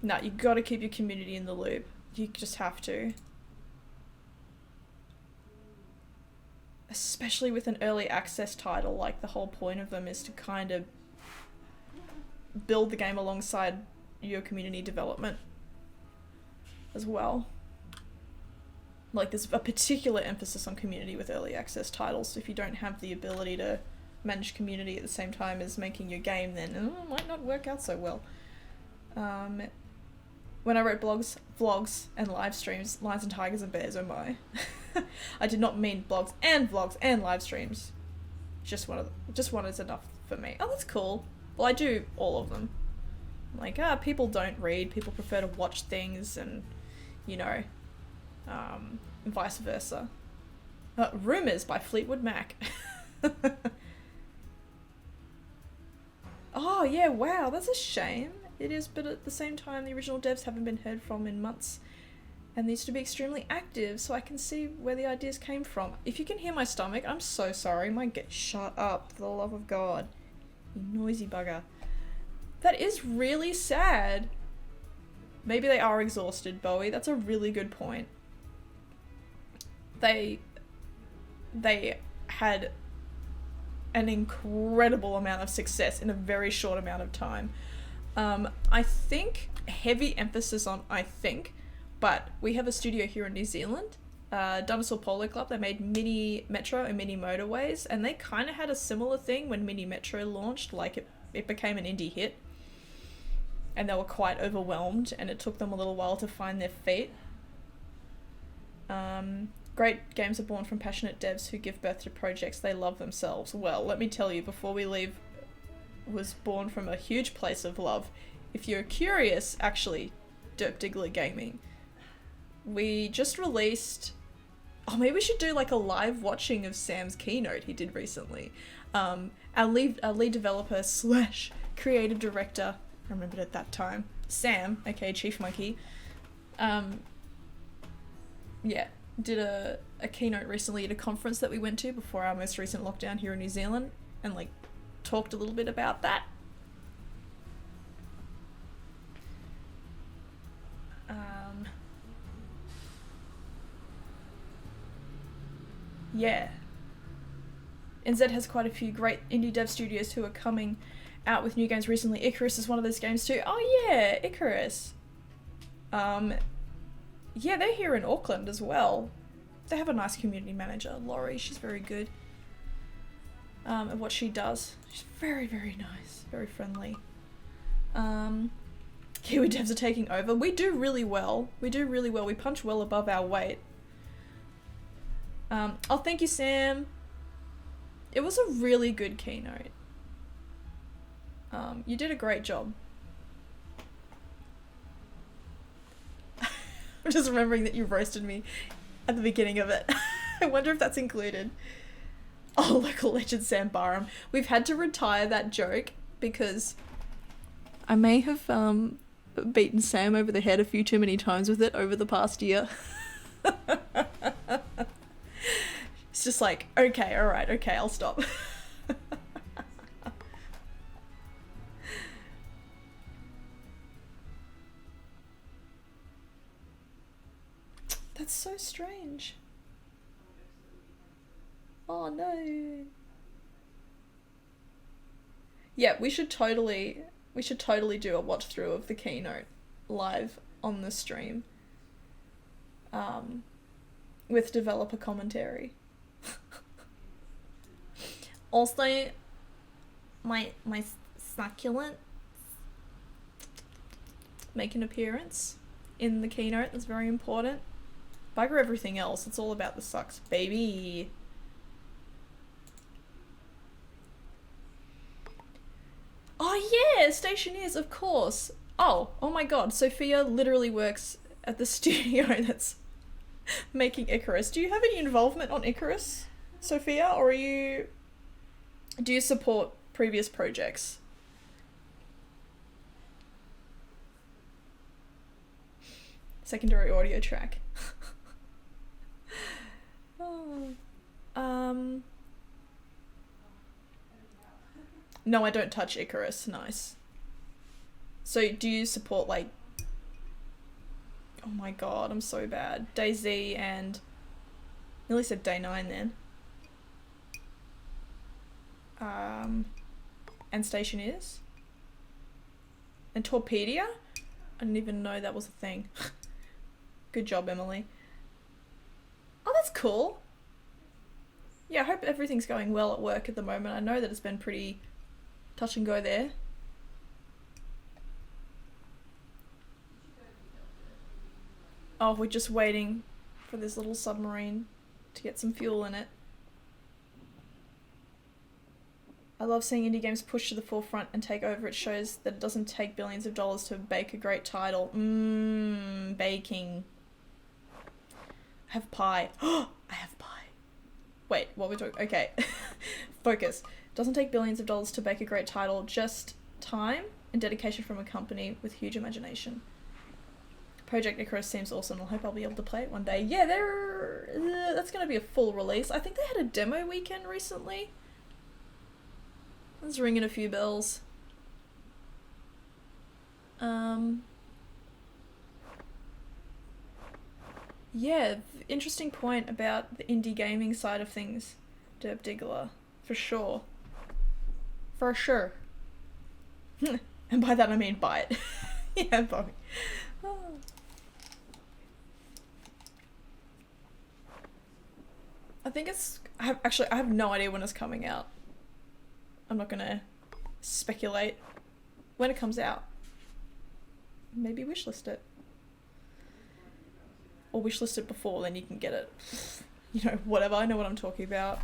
Nah, you gotta keep your community in the loop. You just have to. Especially with an early access title, like the whole point of them is to kind of build the game alongside your community development as well. Like there's a particular emphasis on community with early access titles, so if you don't have the ability to manage community at the same time as making your game, then it might not work out so well. When I wrote blogs, vlogs, and live streams, lions and tigers and bears, oh my. I did not mean blogs and vlogs and live streams. Just one is enough for me. Oh, that's cool. Well, I do all of them. Like, people don't read, people prefer to watch things, and, you know, vice versa. Rumours by Fleetwood Mac. Oh, yeah, wow, that's a shame. It is, but at the same time, the original devs haven't been heard from in months, and they used to be extremely active, so I can see where the ideas came from. If you can hear my stomach, I'm so sorry. Might get shut up, for the love of God. You noisy bugger. That is really sad. Maybe they are exhausted, Bowie. That's a really good point. They had an incredible amount of success in a very short amount of time. I think, heavy emphasis on I think, but we have a studio here in New Zealand, Dinosaur Polo Club. They made Mini Metro and Mini Motorways, and they kind of had a similar thing when Mini Metro launched, like it became an indie hit, and they were quite overwhelmed, and it took them a little while to find their feet. Great games are born from passionate devs who give birth to projects they love themselves. Well, let me tell you, Before We Leave was born from a huge place of love. If you're curious, actually, Derp Diggler Gaming, we just released... Oh, maybe we should do like a live watching of Sam's keynote he did recently. Our lead developer / creative director, I remembered at that time, Sam, aka Chief Monkey, yeah, did a keynote recently at a conference that we went to before our most recent lockdown here in New Zealand, and like talked a little bit about that. Yeah. NZ has quite a few great indie dev studios who are coming out with new games recently. Icarus is one of those games too. Oh yeah, Icarus. Yeah, they're here in Auckland as well. They have a nice community manager, Laurie. She's very good at what she does. She's very, very nice, very friendly. Kiwi devs are taking over. We do really well. We punch well above our weight. Oh, thank you, Sam. It was a really good keynote. You did a great job. I'm just remembering that you roasted me at the beginning of it. I wonder if that's included. Oh, local legend Sam Barham. We've had to retire that joke because I may have beaten Sam over the head a few too many times with it over the past year. It's just like, okay, alright, okay, I'll stop. That's so strange. Oh no. Yeah, we should totally do a watch through of the keynote live on the stream. With developer commentary. Also, my succulent make an appearance in the keynote. That's very important. Bugger everything else. It's all about the sucks, baby. Oh yeah, Stationeers, of course. Oh my god, Sophia literally works at the studio that's making Icarus. Do you have any involvement on Icarus, Sophia, or do you support previous projects? Secondary audio track. No, I don't touch Icarus. Nice. So do you support, like... Oh my god, I'm so bad. Day Z and... Nearly said Day 9 then. And Stationeers? And Torpedia? I didn't even know that was a thing. Good job, Emily. Oh, that's cool. Yeah, I hope everything's going well at work at the moment. I know that it's been pretty touch and go there. Oh, we're just waiting for this little submarine to get some fuel in it. I love seeing indie games push to the forefront and take over. It shows that it doesn't take billions of dollars to bake a great title. Baking. I have pie. I have pie. Wait, what we're talking... Okay. Focus. Doesn't take billions of dollars to bake a great title, just time and dedication from a company with huge imagination. Project Icarus seems awesome. I hope I'll be able to play it one day. Yeah, that's going to be a full release. I think they had a demo weekend recently. Let's ring in a few bells. Yeah, interesting point about the indie gaming side of things, Derb Diggler. For sure. For sure. And by that I mean buy it. Yeah, Bobby. Oh. I think it's... I have no idea when it's coming out. I'm not gonna speculate. When it comes out. Maybe wishlist it. Or wishlist it before, then you can get it. You know, whatever. I know what I'm talking about.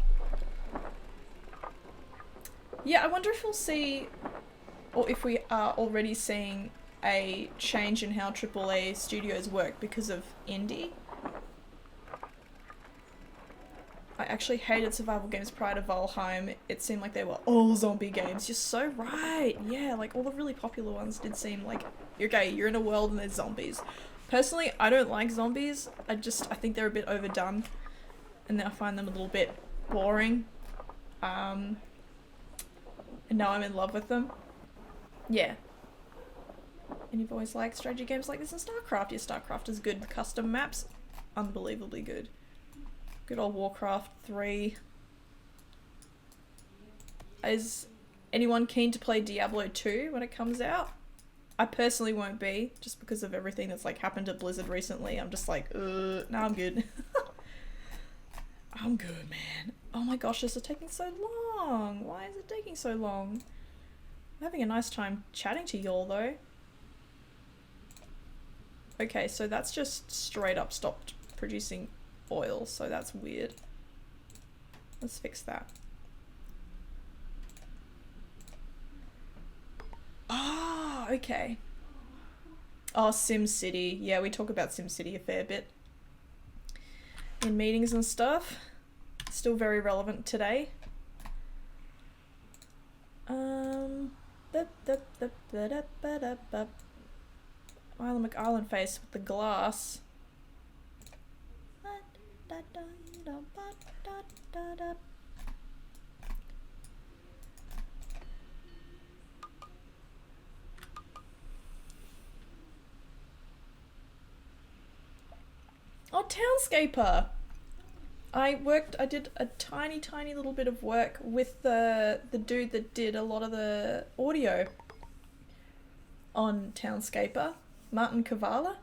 Yeah, I wonder if we'll see, or if we are already seeing a change in how AAA studios work because of indie. I actually hated survival games prior to Valheim. It seemed like they were all zombie games. You're so right. Yeah, like all the really popular ones did seem like, okay, you're in a world and there's zombies. Personally, I don't like zombies. I think they're a bit overdone. And then I find them a little bit boring. And now I'm in love with them. Yeah. And you've always liked strategy games like this in StarCraft. Yeah, StarCraft is good. Custom maps, unbelievably good. Good old Warcraft 3. Is anyone keen to play Diablo 2 when it comes out? I personally won't be, just because of everything that's like happened at Blizzard recently. I'm just like, no, I'm good. I'm good, man. Oh my gosh, this is taking so long. Why is it taking so long? I'm having a nice time chatting to y'all though. Okay, so that's just straight up stopped producing oil, so that's weird. Let's fix that. Ah, okay. Oh, SimCity. Yeah, we talk about SimCity a fair bit in meetings and stuff. Still very relevant today. Island McIsland face with the glass. Oh, Townscaper! I did a tiny little bit of work with the dude that did a lot of the audio on Townscaper, Martin Kavala.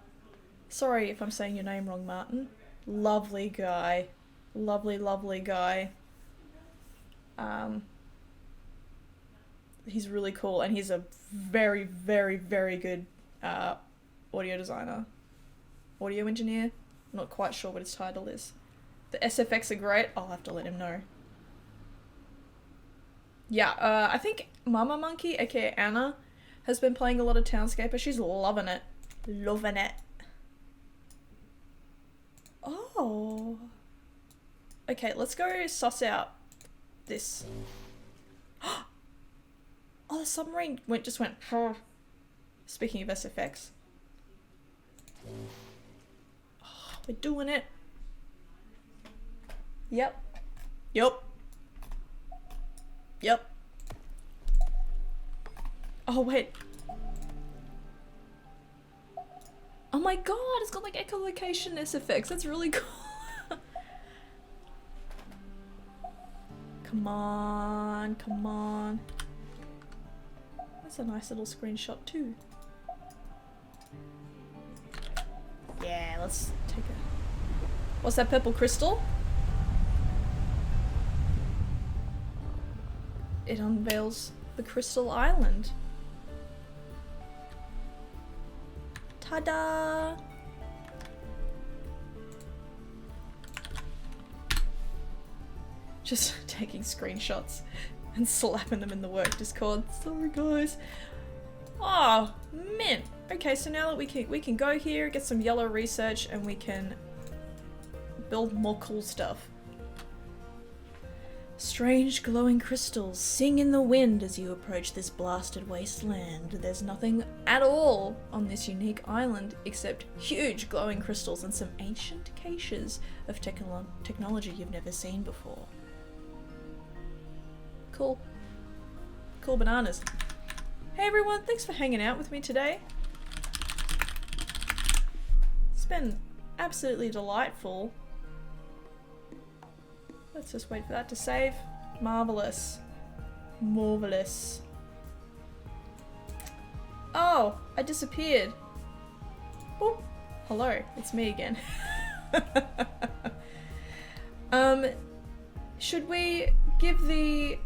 Sorry if I'm saying your name wrong, Martin. Lovely guy. Lovely guy. He's really cool, and he's a very good audio designer. Audio engineer? I'm not quite sure what his title is. The SFX are great. I'll have to let him know. Yeah, I think Mama Monkey, aka Anna, has been playing a lot of Townscaper. She's loving it. Loving it. Oh. Okay, let's go suss out this. Oh, the submarine just went. Speaking of SFX. Oh, we're doing it. Yep. Oh, wait. Oh my god, it's got like echolocation SFX. That's really cool. Come on. That's a nice little screenshot too. Yeah, let's take a... What's that purple crystal? It unveils the Crystal Island. Ta-da! Just taking screenshots and slapping them in the work Discord. Sorry guys. Oh, mint. Okay, so now that we can go here, get some yellow research, and we can build more cool stuff. Strange glowing crystals sing in the wind as you approach this blasted wasteland. There's nothing at all on this unique island except huge glowing crystals and some ancient caches of technology you've never seen before. Cool. Cool bananas. Hey everyone, thanks for hanging out with me today. It's been absolutely delightful. Let's just wait for that to save. Marvelous. Marvelous. Oh, I disappeared. Oh, hello, it's me again. Should we give the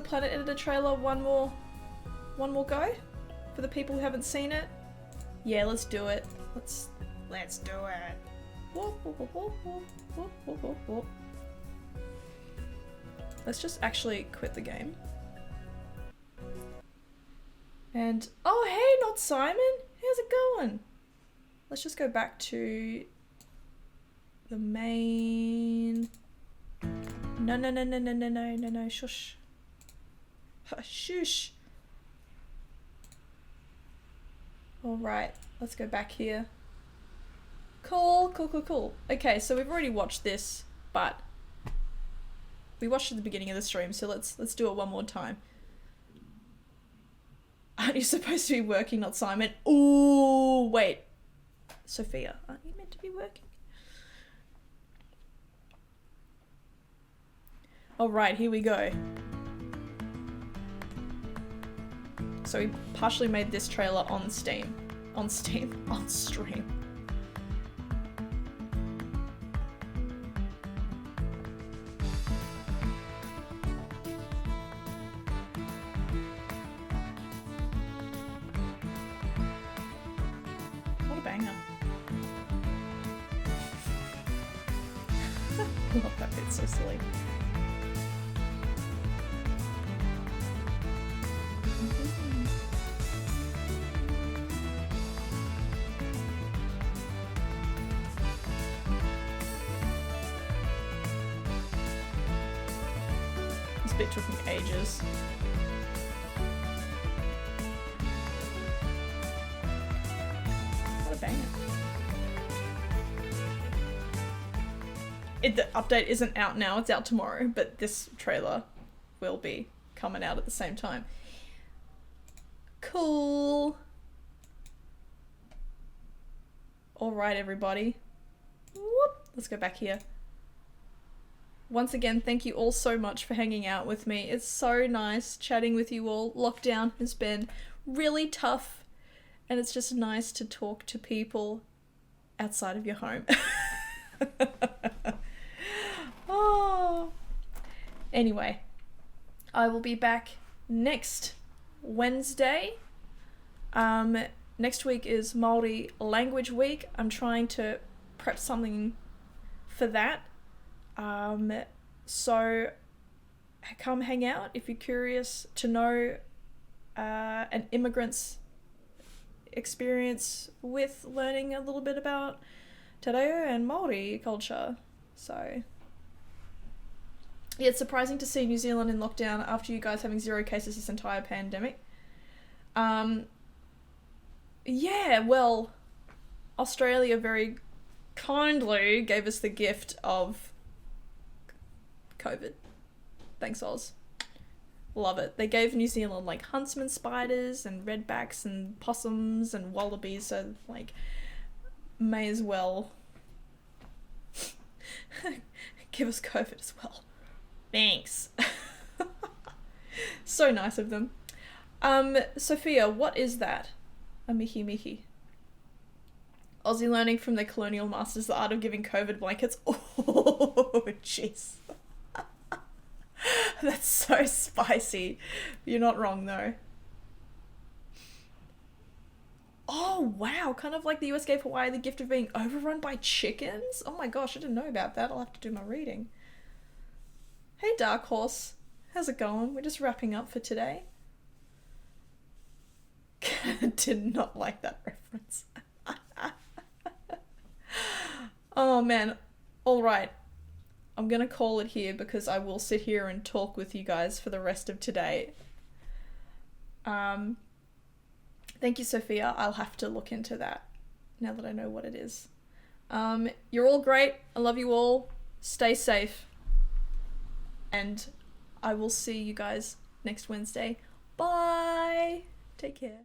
Planet Editor trailer one more go for the people who haven't seen it? Yeah, let's do it. Let's do it. Whoop, whoop, whoop, whoop, whoop, whoop, whoop, whoop. Let's just actually quit the game. And, oh hey, not Simon! How's it going? Let's just go back to the main... No, shush. Shush. Alright, let's go back here. Cool. Okay, so we've already watched this, but we watched at the beginning of the stream, so let's do it one more time. Aren't you supposed to be working, not Simon? Ooh, wait. Sophia, aren't you meant to be working? Alright, here we go. So we partially made this trailer on Steam. On stream. What a banger. I love that bit, so silly. This bit took me ages. What a banger. The update isn't out now, it's out tomorrow, but this trailer will be coming out at the same time. Cool. Alright, everybody. Whoop. Let's go back here. Once again, thank you all so much for hanging out with me. It's so nice chatting with you all. Lockdown has been really tough, and it's just nice to talk to people outside of your home. Oh. Anyway, I will be back next Wednesday. Next week is Māori Language Week. I'm trying to prep something for that. So come hang out if you're curious to know an immigrant's experience with learning a little bit about te reo and Māori culture. So yeah, it's surprising to see New Zealand in lockdown after you guys having 0 cases this entire pandemic. Yeah, well, Australia very kindly gave us the gift of COVID. Thanks, Oz. Love it. They gave New Zealand like huntsman spiders and redbacks and possums and wallabies, so like may as well give us COVID as well. Thanks. So nice of them. Sophia, what is that? A mihi mihi. Aussie learning from their colonial masters the art of giving COVID blankets. Oh, jeez. That's so spicy. You're not wrong, though. Oh, wow. Kind of like the US gave Hawaii the gift of being overrun by chickens? Oh my gosh, I didn't know about that. I'll have to do my reading. Hey, Dark Horse. How's it going? We're just wrapping up for today. Did not like that reference. Oh, man. All right. I'm going to call it here because I will sit here and talk with you guys for the rest of today. Thank you, Sophia. I'll have to look into that now that I know what it is. You're all great. I love you all. Stay safe. And I will see you guys next Wednesday. Bye. Take care.